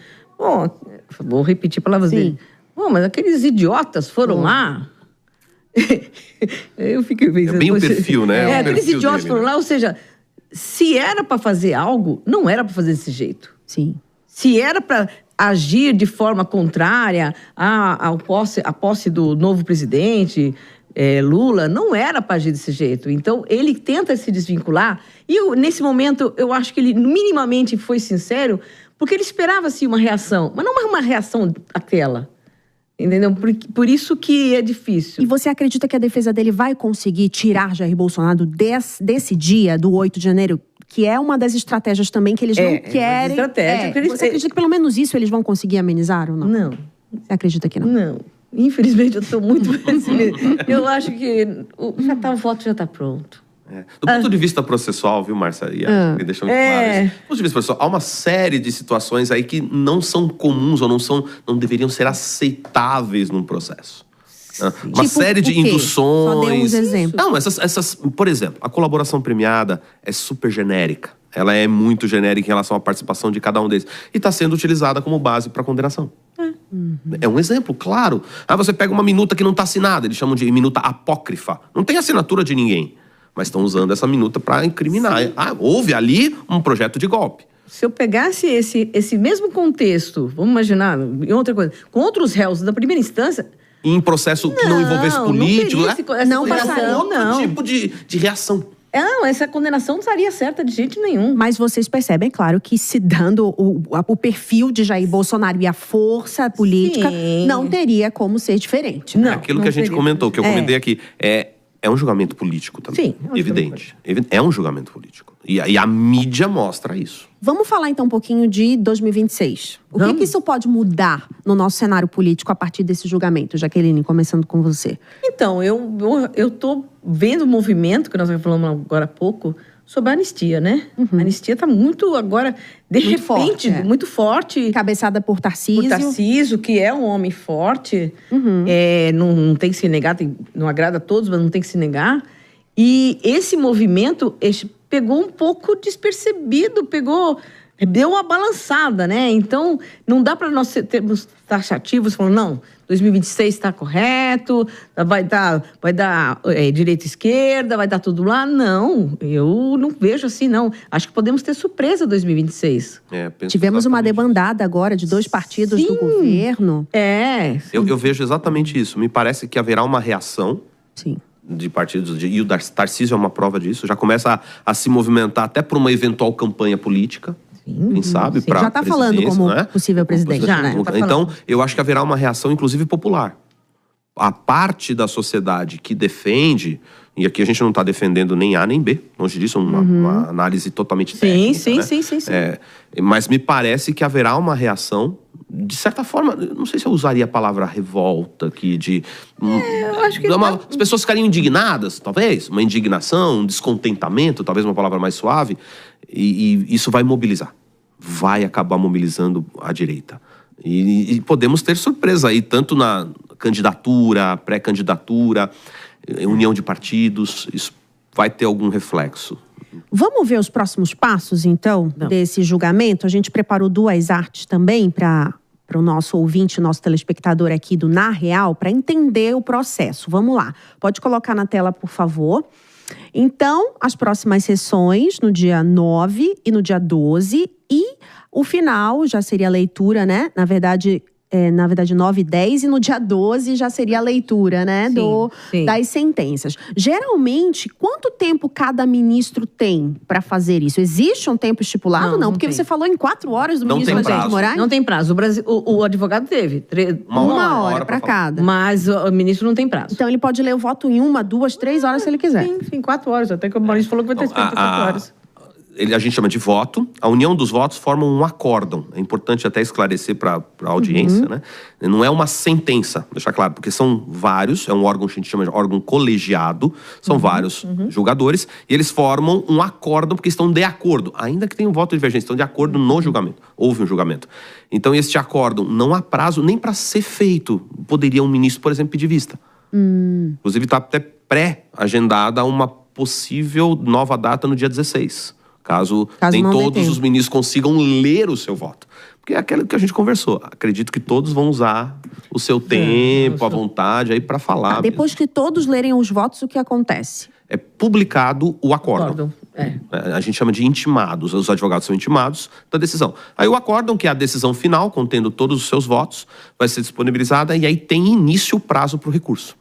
vou repetir palavras dele, mas aqueles idiotas foram lá... Eu fiquei pensando... É bem o perfil, né? Aqueles idiotas foram lá, ou seja... Se era para fazer algo, não era para fazer desse jeito. Sim. Se era para agir de forma contrária à posse do novo presidente, Lula, não era para agir desse jeito. Então, ele tenta se desvincular. E nesse momento, eu acho que ele minimamente foi sincero, porque ele esperava, assim, uma reação. Mas não uma reação aquela. Entendeu? Por isso que é difícil. E você acredita que a defesa dele vai conseguir tirar Jair Bolsonaro desse dia, do 8 de janeiro, que é uma das estratégias também que eles não querem? Você acredita que pelo menos isso eles vão conseguir amenizar ou não? Não. Você acredita que não? Não. Infelizmente, eu estou muito... Eu acho que o voto já está pronto. Do ponto de vista processual, viu, Márcia? E deixando claro isso. Do ponto de vista processual, há uma série de situações aí que não são comuns ou não deveriam ser aceitáveis num processo. Uma série de induções. Só dê uns exemplos. Não, essas, por exemplo, a colaboração premiada é super genérica. Ela é muito genérica em relação à participação de cada um deles. E está sendo utilizada como base para condenação. É um exemplo, claro. Você pega uma minuta que não está assinada, eles chamam de minuta apócrifa. Não tem assinatura de ninguém. Mas estão usando essa minuta para incriminar. Houve ali um projeto de golpe. Se eu pegasse esse mesmo contexto, vamos imaginar, em outra coisa, com outros réus da primeira instância... Em processo que não envolvesse político, não passaria, outro tipo de reação. Essa condenação não estaria certa de jeito nenhum. Mas vocês percebem, claro, que se dando o perfil de Jair Bolsonaro e a força política, não teria como ser diferente. Não, aquilo que a gente comentou, que eu comentei aqui, é um julgamento político também. Sim. Evidente. É um julgamento político. E a mídia mostra isso. Vamos falar então um pouquinho de 2026. O que isso pode mudar no nosso cenário político a partir desse julgamento? Jaqueline, começando com você. Então, eu tô vendo o movimento, que nós falamos agora há pouco, sobre a anistia, né? A anistia está muito agora, de repente, muito forte. Cabeçada por Tarcísio. Por Tarcísio, que é um homem forte. Não tem que se negar, não agrada a todos, mas não tem que se negar. E esse movimento pegou um pouco despercebido, deu uma balançada, né? Então, não dá para nós termos taxativos falando, não, 2026 está correto, vai dar direita e esquerda, vai dar tudo lá. Não, eu não vejo assim, não. Acho que podemos ter surpresa em 2026. Tivemos uma debandada agora de 2 partidos do governo. Eu vejo exatamente isso. Me parece que haverá uma reação. Sim. De partidos, e o Tarcísio é uma prova disso, já começa a se movimentar até para uma eventual campanha política, quem sabe, para já está falando como possível presidente. Então, eu acho que haverá uma reação, inclusive, popular. A parte da sociedade que defende, e aqui a gente não está defendendo nem A nem B, longe disso, uma análise totalmente técnica. Sim. Mas me parece que haverá uma reação, de certa forma, não sei se eu usaria a palavra revolta aqui, eu acho que as pessoas ficariam indignadas, talvez, uma indignação, um descontentamento, talvez uma palavra mais suave, e isso vai mobilizar, vai acabar mobilizando a direita. E podemos ter surpresa aí, tanto na candidatura, pré-candidatura, união de partidos, isso vai ter algum reflexo. Vamos ver os próximos passos, então, desse julgamento? A gente preparou 2 artes também para o nosso ouvinte, nosso telespectador aqui do Na Real, para entender o processo. Vamos lá. Pode colocar na tela, por favor. Então, as próximas sessões, no dia 9 e no dia 12, e o final já seria a leitura, né? Na verdade, 9 e 10, e no dia 12 já seria a leitura, né? Das sentenças. Geralmente, quanto tempo cada ministro tem para fazer isso? Existe um tempo estipulado? Não, porque você falou em 4 horas do ministro Alexandre de Moraes. Não tem prazo. O advogado teve. Uma hora para cada. Mas o ministro não tem prazo. Então ele pode ler o voto em 1, 2, 3 horas se ele quiser. Sim, 4 horas. Até que o Maurício falou que vai ter 4 horas. A gente chama de voto. A união dos votos forma um acórdão. É importante até esclarecer para a audiência, né? Não é uma sentença, deixar claro, porque são vários, é um órgão que a gente chama de órgão colegiado, são vários julgadores, e eles formam um acórdão porque estão de acordo, ainda que tenham um voto divergente, estão de acordo no julgamento. Houve um julgamento. Então, este acórdão não há prazo nem para ser feito. Poderia um ministro, por exemplo, pedir vista. Inclusive, está até pré-agendada uma possível nova data no dia 16. Caso nem todos os ministros consigam ler o seu voto. Porque é aquilo que a gente conversou. Acredito que todos vão usar o seu tempo, a vontade aí para falar. Depois que todos lerem os votos, o que acontece? É publicado o acórdão. A gente chama de intimados. Os advogados são intimados da decisão. Aí o acórdão, que é a decisão final, contendo todos os seus votos, vai ser disponibilizada e aí tem início o prazo para o recurso.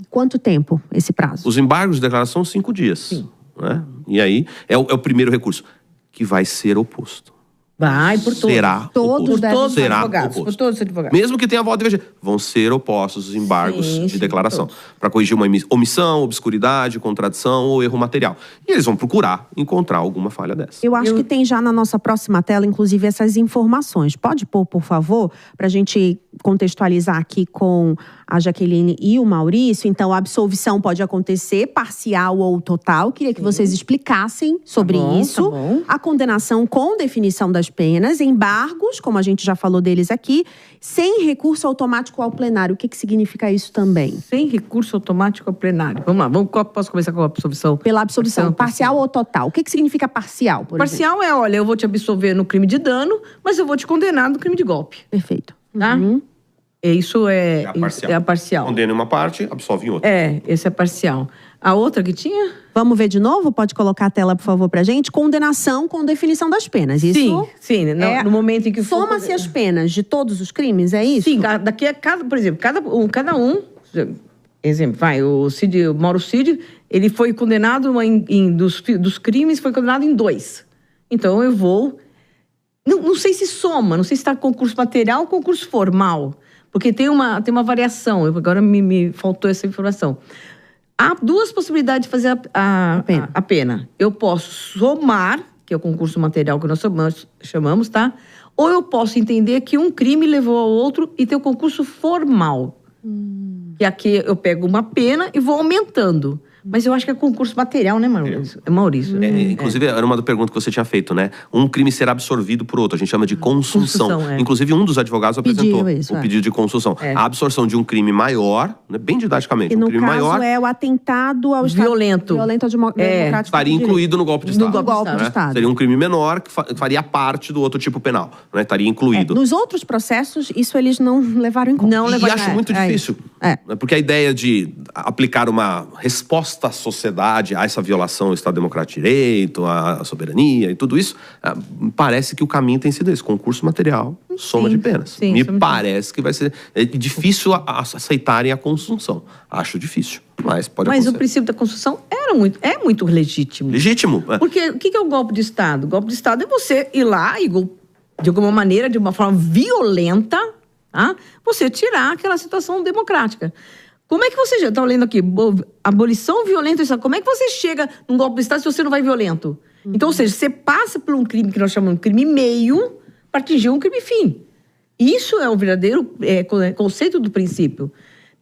Quanto tempo esse prazo? Os embargos de declaração, 5 dias. Né? E aí é o primeiro recurso, que vai ser oposto. Vai, por todos. Será todos oposto. Será advogados, oposto. Por todos os advogados. Mesmo que tenha voto divergente, vão ser opostos os embargos de declaração. Para corrigir uma omissão, obscuridade, contradição ou erro material. E eles vão procurar encontrar alguma falha dessa. Eu acho que tem já na nossa próxima tela, inclusive, essas informações. Pode pôr, por favor, para a gente contextualizar aqui com a Jaqueline e o Maurício. Então, a absolvição pode acontecer parcial ou total. Queria que vocês explicassem sobre isso. A condenação com definição das penas, embargos, como a gente já falou deles aqui, sem recurso automático ao plenário. O que significa isso também? Sem recurso automático ao plenário. Vamos lá, posso começar com a absolvição? Pela absolvição, parcial ou total? O que significa parcial, por exemplo? Parcial olha, eu vou te absolver no crime de dano, mas eu vou te condenar no crime de golpe. Perfeito. Tá? Isso é a parcial. Condena em uma parte, absolve em outra. Esse é parcial. A outra que tinha? Vamos ver de novo? Pode colocar a tela, por favor, pra gente. Condenação com definição das penas. Isso sim. No momento em que soma-se as penas de todos os crimes, é isso? Sim, por exemplo, cada um Exemplo, o Mauro Cid, ele foi condenado dos crimes, foi condenado em 2. Então, eu vou... Não sei se soma, não sei se está concurso material ou concurso formal, porque tem uma variação. Agora me faltou essa informação. Há 2 possibilidades de fazer a pena. Eu posso somar, que é o concurso material que nós chamamos, tá? Ou eu posso entender que um crime levou ao outro e ter o concurso formal. E aqui eu pego uma pena e vou aumentando. Mas eu acho que é concurso material, né, Maurício? Inclusive, era uma pergunta que você tinha feito, né? Um crime ser absorvido por outro. A gente chama de consunção. Inclusive, um dos advogados apresentou o pedido de consunção. A absorção de um crime maior, né, bem didaticamente, um crime maior... é o atentado ao Estado violento democrático. Estaria incluído no golpe de Estado. No golpe de Estado. Seria um crime menor que faria parte do outro tipo penal. Né? Estaria incluído. Nos outros processos, isso eles não levaram em conta. E acho muito difícil. Porque a ideia de aplicar uma resposta à sociedade, a essa violação ao Estado Democrático de Direito, à soberania e tudo isso, parece que o caminho tem sido esse, concurso material, soma de penas. Me parece que vai ser difícil aceitarem a consunção. Acho difícil, mas pode acontecer. Mas o princípio da consunção é muito legítimo. Legítimo. Porque o que é o golpe de Estado? O golpe de Estado é você ir lá e, de alguma maneira, de uma forma violenta, tá? Você tirar aquela situação democrática. Como é que você... Está lendo aqui, abolição violenta, como é que você chega num golpe de Estado se você não vai violento? Então, ou seja, você passa por um crime que nós chamamos de crime meio para atingir um crime fim. Isso é o verdadeiro conceito do princípio.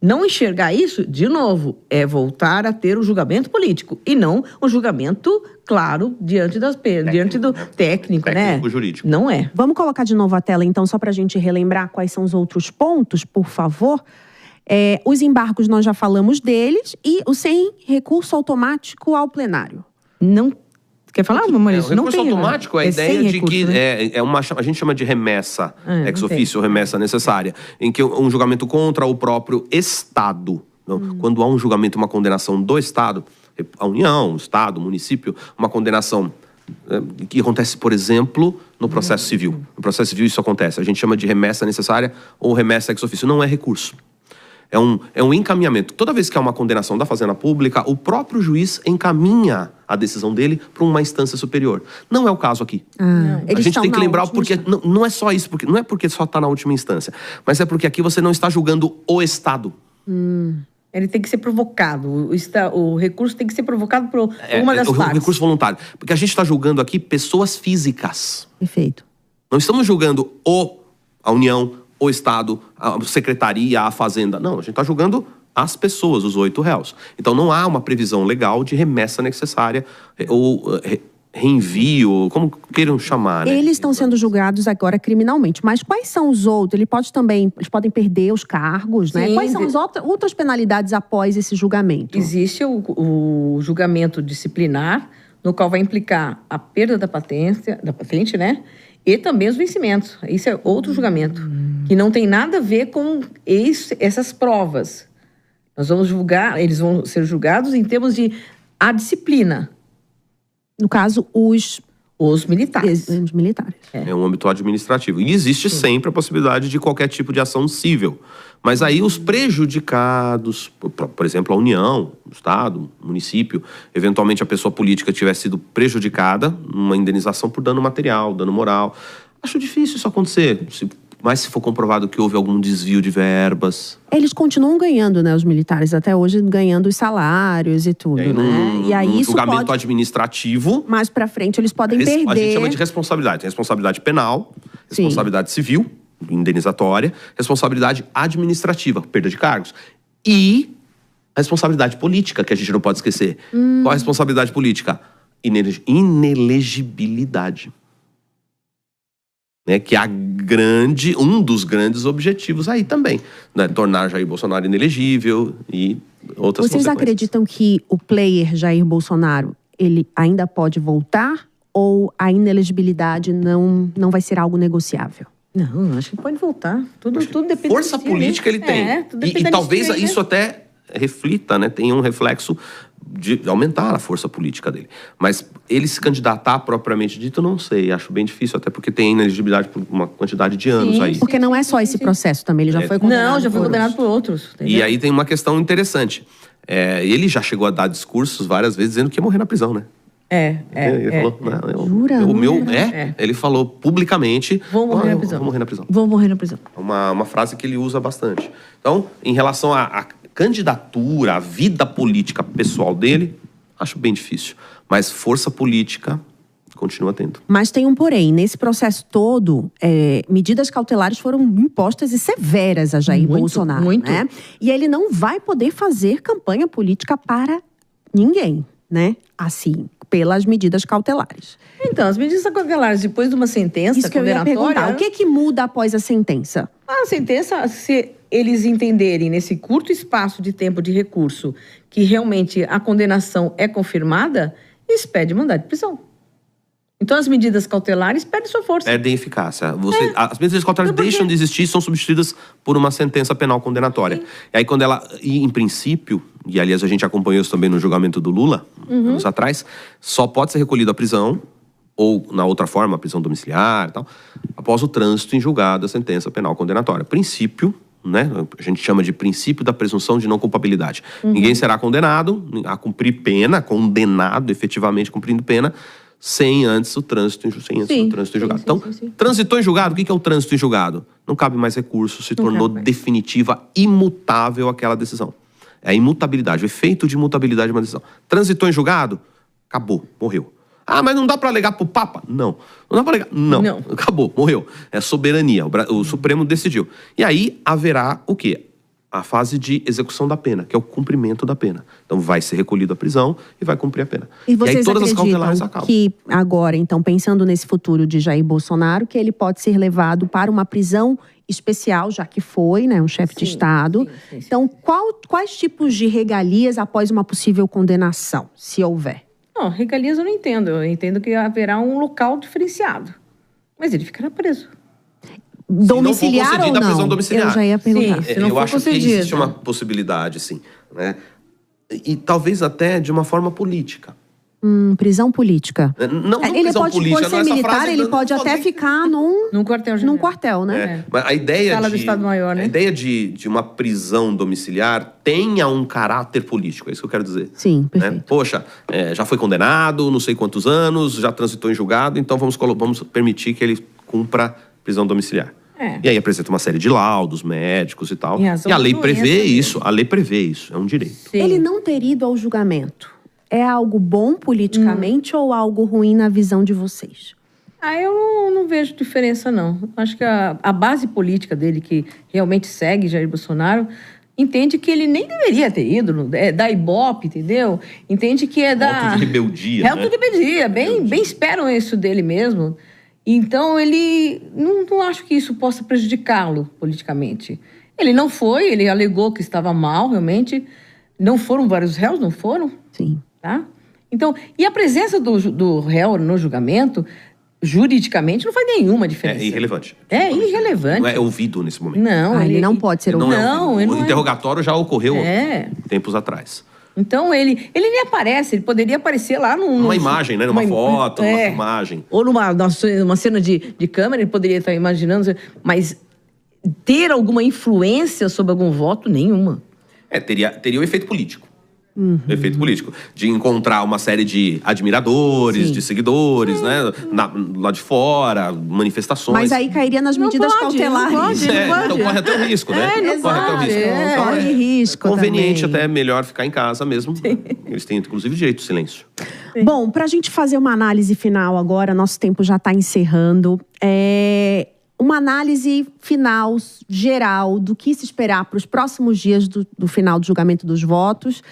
Não enxergar isso, de novo, é voltar a ter o julgamento político e não o julgamento, claro, diante do técnico, né? Jurídico. Não é. Vamos colocar de novo a tela, então, só para a gente relembrar quais são os outros pontos, por favor. Os embargos, nós já falamos deles, e o sem recurso automático ao plenário. Não... Quer falar, Maurício? O recurso automático é a ideia de que né? a gente chama de remessa ex officio, remessa necessária, em que um julgamento contra o próprio Estado. Então, quando há um julgamento, uma condenação do Estado, a União, o Estado, o município, uma condenação que acontece, por exemplo, no processo civil. No processo civil isso acontece. A gente chama de remessa necessária ou remessa ex officio. Não é recurso. É um encaminhamento. Toda vez que há uma condenação da Fazenda Pública, o próprio juiz encaminha a decisão dele para uma instância superior. Não é o caso aqui. A gente tem que lembrar, porque não é só isso, não é porque só está na última instância, mas é porque aqui você não está julgando o Estado. Ele tem que ser provocado. O recurso tem que ser provocado por uma das partes. O recurso voluntário. Porque a gente está julgando aqui pessoas físicas. Perfeito. Não estamos julgando a União, o Estado, a Secretaria, a Fazenda. Não, a gente está julgando as pessoas, os 8 réus. Então não há uma previsão legal de remessa necessária ou reenvio, como queiram chamar, né? Eles estão sendo julgados agora criminalmente, mas quais são os outros? Eles podem perder os cargos, né? Sim. Quais são as outras penalidades após esse julgamento? Existe o julgamento disciplinar, no qual vai implicar a perda da patente, né? E também os vencimentos. Isso é outro julgamento, que não tem nada a ver com essas provas. Eles vão ser julgados em termos de a disciplina. No caso, os militares. Os militares. É um âmbito administrativo. E existe sempre a possibilidade de qualquer tipo de ação civil. Mas aí os prejudicados, por exemplo, a União, o Estado, o município, eventualmente a pessoa política tiver sido prejudicada numa indenização por dano material, dano moral. Acho difícil isso acontecer, mas se for comprovado que houve algum desvio de verbas. Eles continuam ganhando, né, os militares, até hoje ganhando os salários e tudo, né? E aí isso julgamento administrativo. Mais pra frente eles podem perder. A gente chama de responsabilidade. Responsabilidade penal, responsabilidade civil, indenizatória, responsabilidade administrativa, perda de cargos. E a responsabilidade política, que a gente não pode esquecer. Qual a responsabilidade política? Inelegibilidade. Né, que é um dos grandes objetivos aí também, né, tornar Jair Bolsonaro inelegível e outras Vocês acreditam que o player Jair Bolsonaro, ele ainda pode voltar ou a inelegibilidade não vai ser algo negociável? Não, acho que pode voltar. Tudo depende força política ele tem. E talvez isso até reflita, né, tenha um reflexo de aumentar a força política dele. Mas ele se candidatar propriamente dito, não sei, acho bem difícil, até porque tem inelegibilidade por uma quantidade de anos aí. Porque não é só esse processo também, ele já foi condenado. Não, já foi condenado por outros. Entendeu? E aí tem uma questão interessante. Ele já chegou a dar discursos várias vezes dizendo que ia morrer na prisão, né? Ele falou, Jura? Ele falou publicamente, vou morrer na prisão. Vou morrer na prisão. Vou morrer na prisão. Uma frase que ele usa bastante. Então, em relação à candidatura, à vida política pessoal dele, acho bem difícil. Mas força política continua tendo. Mas tem um porém. Nesse processo todo, medidas cautelares foram impostas e severas a Jair Bolsonaro. Muito. Né? E ele não vai poder fazer campanha política para ninguém, né? Assim, pelas medidas cautelares. Então, as medidas cautelares, depois de uma sentença Isso que eu ia perguntar. O que muda após a sentença? A sentença, se eles entenderem nesse curto espaço de tempo de recurso que realmente a condenação é confirmada, eles pedem mandado de prisão. Então, as medidas cautelares perdem sua força. Perdem eficácia. As medidas cautelares deixam de existir e são substituídas por uma sentença penal condenatória. Sim. E aí, quando ela... E, em princípio, e aliás a gente acompanhou isso também no julgamento do Lula, anos atrás, só pode ser recolhido à prisão, ou, na outra forma, a prisão domiciliar e tal, após o trânsito em julgado da sentença penal condenatória. Princípio, né? A gente chama de princípio da presunção de não culpabilidade. Ninguém será condenado a cumprir pena, condenado efetivamente cumprindo pena, sem antes o trânsito em julgado. Então, transitou em julgado, o que é o trânsito em julgado? Não cabe mais recurso, se tornou definitiva, imutável aquela decisão. É a imutabilidade, o efeito de imutabilidade de uma decisão. Transitou em julgado, acabou, morreu. Ah, mas não dá para alegar pro Papa? Não. Não dá para alegar? Não. Acabou, morreu. É soberania, o Supremo decidiu. E aí haverá o quê? A fase de execução da pena, que é o cumprimento da pena. Então vai ser recolhido à prisão e vai cumprir a pena. E vocês aí todas as cautelares acabam. Que agora, então, pensando nesse futuro de Jair Bolsonaro, que ele pode ser levado para uma prisão especial, já que foi, né, um chefe de Estado. Sim. Então, quais tipos de regalias após uma possível condenação, se houver? Não, regalias eu não entendo. Eu entendo que haverá um local diferenciado. Mas ele ficará preso. Domiciliar ou não? Prisão domiciliar. Eu já ia perguntar. Sim, se não eu for acho concedido. Que existe uma possibilidade, sim. Né? E talvez até de uma forma política. Prisão política. Não ele prisão pode, política, por ser militar, ele pode até ficar num quartel, né? Mas a ideia Sala do Estado-Maior, né? A ideia de uma prisão domiciliar tenha um caráter político, é isso que eu quero dizer. Sim, perfeito. Né? Poxa, já foi condenado, não sei quantos anos, já transitou em julgado, então vamos permitir que ele cumpra prisão domiciliar. E aí apresenta uma série de laudos médicos e tal. E a lei prevê isso, é um direito. Sim. Ele não ter ido ao julgamento é algo bom politicamente ou algo ruim na visão de vocês? Eu não vejo diferença, não. Acho que a base política dele, que realmente segue Jair Bolsonaro, entende que ele nem deveria ter ido, é da Ibope, entendeu? Entende que é da... Auto de rebeldia, Auto de rebeldia, bem esperam isso dele mesmo. Então, ele... Não acho que isso possa prejudicá-lo politicamente. Ele não foi, ele alegou que estava mal, realmente. Não foram vários réus, não foram? Sim. Tá? Então, e a presença do réu no julgamento, juridicamente, não faz nenhuma diferença. É irrelevante. É irrelevante. Não é ouvido nesse momento. Não, ele não pode ser ouvido. O interrogatório já ocorreu tempos atrás. Então, ele nem aparece, ele poderia aparecer lá numa imagem, né? Numa foto, numa filmagem. Ou numa cena de câmera, ele poderia estar imaginando, mas ter alguma influência sobre algum voto, nenhuma. Teria o efeito político. Efeito político. De encontrar uma série de admiradores, de seguidores, né? Lá de fora, manifestações. Mas aí cairia nas medidas cautelares. Não pode. Então corre até o risco, né? Corre risco conveniente também. até melhor ficar em casa mesmo. Eles têm, inclusive, direito de silêncio. Bom, pra gente fazer uma análise final agora, nosso tempo já tá encerrando. Uma análise final, geral, do que se esperar para os próximos dias do final do julgamento dos votos.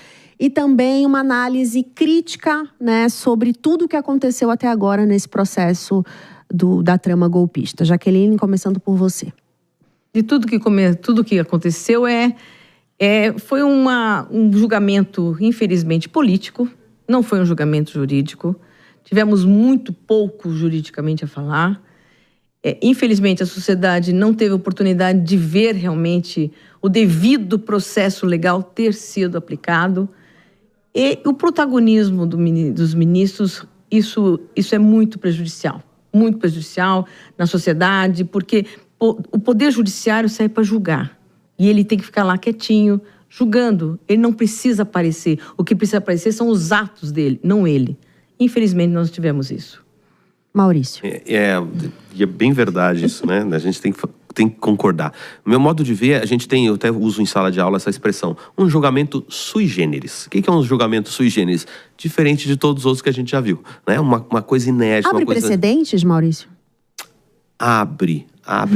E também uma análise crítica, né, sobre tudo o que aconteceu até agora nesse processo da trama golpista. Jaqueline, começando por você. De tudo que aconteceu foi um julgamento, infelizmente, político. Não foi um julgamento jurídico. Tivemos muito pouco juridicamente a falar. Infelizmente, a sociedade não teve oportunidade de ver realmente o devido processo legal ter sido aplicado. E o protagonismo dos ministros, isso é muito prejudicial na sociedade, porque o poder judiciário serve para julgar. E ele tem que ficar lá quietinho, julgando. Ele não precisa aparecer. O que precisa aparecer são os atos dele, não ele. Infelizmente, nós tivemos isso. Maurício. É bem verdade isso, né? A gente tem que concordar. No meu modo de ver, eu até uso em sala de aula essa expressão, um julgamento sui generis. O que é um julgamento sui generis? Diferente de todos os outros que a gente já viu, né? Uma coisa inédita. Abre precedentes, Maurício? Abre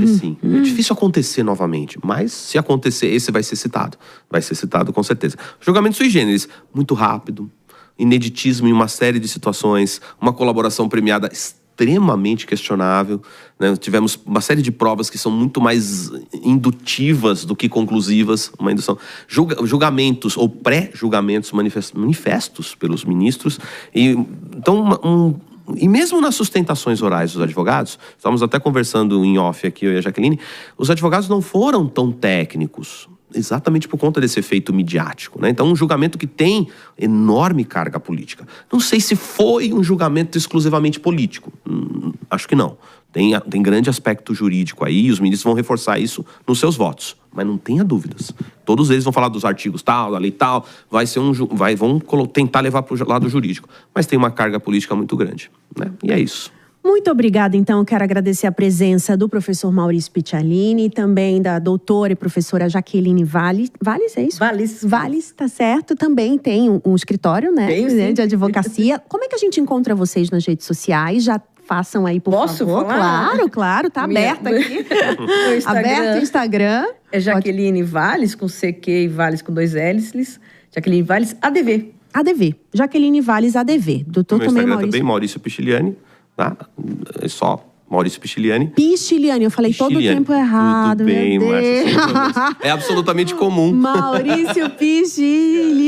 sim. É difícil acontecer novamente, mas se acontecer, esse vai ser citado. Vai ser citado com certeza. Julgamento sui generis, muito rápido, ineditismo em uma série de situações, uma colaboração premiada extremamente questionável, né? Tivemos uma série de provas que são muito mais indutivas do que conclusivas, uma indução. Julgamentos ou pré-julgamentos manifestos pelos ministros. E mesmo nas sustentações orais dos advogados, estávamos até conversando em off aqui, eu e a Jaqueline, os advogados não foram tão técnicos, exatamente por conta desse efeito midiático, né? Então, um julgamento que tem enorme carga política. Não sei se foi um julgamento exclusivamente político. Acho que não. Tem grande aspecto jurídico aí, e os ministros vão reforçar isso nos seus votos. Mas não tenha dúvidas. Todos eles vão falar dos artigos tal, da lei tal, vão tentar levar para o lado jurídico. Mas tem uma carga política muito grande, né? E é isso. Muito obrigada, então. Eu quero agradecer a presença do professor Maurício Piccialini e também da doutora e professora Jaqueline Valles. Valles, é isso? Valles, tá certo. Também tem um escritório, né? Tem, de advocacia. Como é que a gente encontra vocês nas redes sociais? Já façam aí, por Posso favor. falar? Claro. Tá aberto aqui. Aberto o Instagram. É Jaqueline Valles, com CQ e Valles com 2 L's. Jaqueline Valles, ADV. Jaqueline Valles, ADV. Doutor Meu também, Instagram Maurício. também, Maurício Piccialini. Tá? É só Maurício Piccialini. Piccialini, eu falei todo o tempo errado. Tudo bem, meu Deus. Márcia. É absolutamente comum. Maurício Piccialini.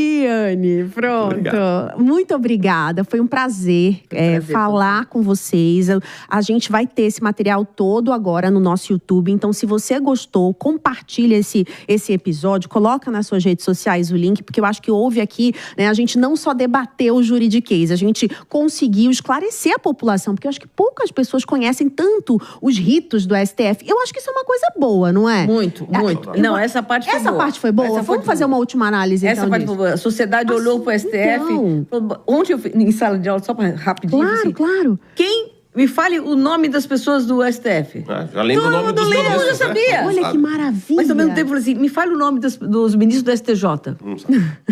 Pronto. Obrigado. Muito obrigada. Foi um prazer, falar com vocês. A gente vai ter esse material todo agora no nosso YouTube. Então, se você gostou, compartilha esse episódio, coloca nas suas redes sociais o link, porque eu acho que houve aqui, né, a gente não só debateu o juridiquês, a gente conseguiu esclarecer a população, porque eu acho que poucas pessoas conhecem tanto os ritos do STF. Eu acho que isso é uma coisa boa, não é? Muito. Não, essa parte foi boa. Essa parte foi boa? Vamos fazer uma última análise, então, essa parte foi boa. A sociedade olhou pro STF. Então. Ontem, eu em sala de aula, só para rapidinho. Claro. Me fale o nome das pessoas do STF. Já lembro o nome dos ministros. Eu já sabia. Olha que maravilha. Mas ao mesmo tempo, assim, me fale o nome dos ministros do STJ.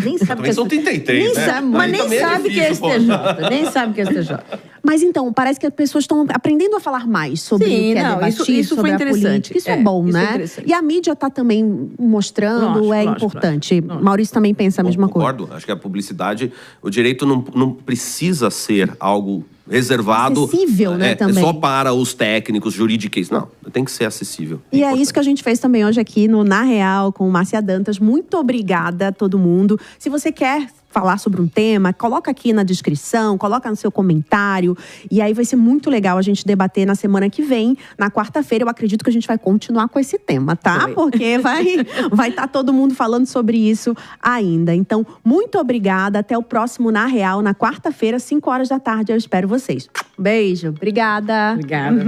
Nem sabe que são 33, né? Mas nem sabe que é STJ. Nem sabe que é STJ. Mas então, parece que as pessoas estão aprendendo a falar mais sobre o que é debatido, isso sobre foi a interessante. política. Isso é bom, né? E a mídia está também mostrando, importante. Lógico. Maurício também pensa a mesma coisa. Concordo. Acho que a publicidade, o direito não precisa ser algo reservado, acessível, né, também. Só para os técnicos jurídicos. Não, tem que ser acessível. E é isso que a gente fez também hoje aqui no Na Real com Márcia Dantas. Muito obrigada a todo mundo. Se você quer falar sobre um tema, coloca aqui na descrição, coloca no seu comentário. E aí vai ser muito legal a gente debater na semana que vem. Na quarta-feira, eu acredito que a gente vai continuar com esse tema, tá? Também. Porque vai estar todo mundo falando sobre isso ainda. Então, muito obrigada. Até o próximo Na Real, na quarta-feira, 5 horas da tarde. Eu espero vocês. Beijo. Obrigada. Obrigada.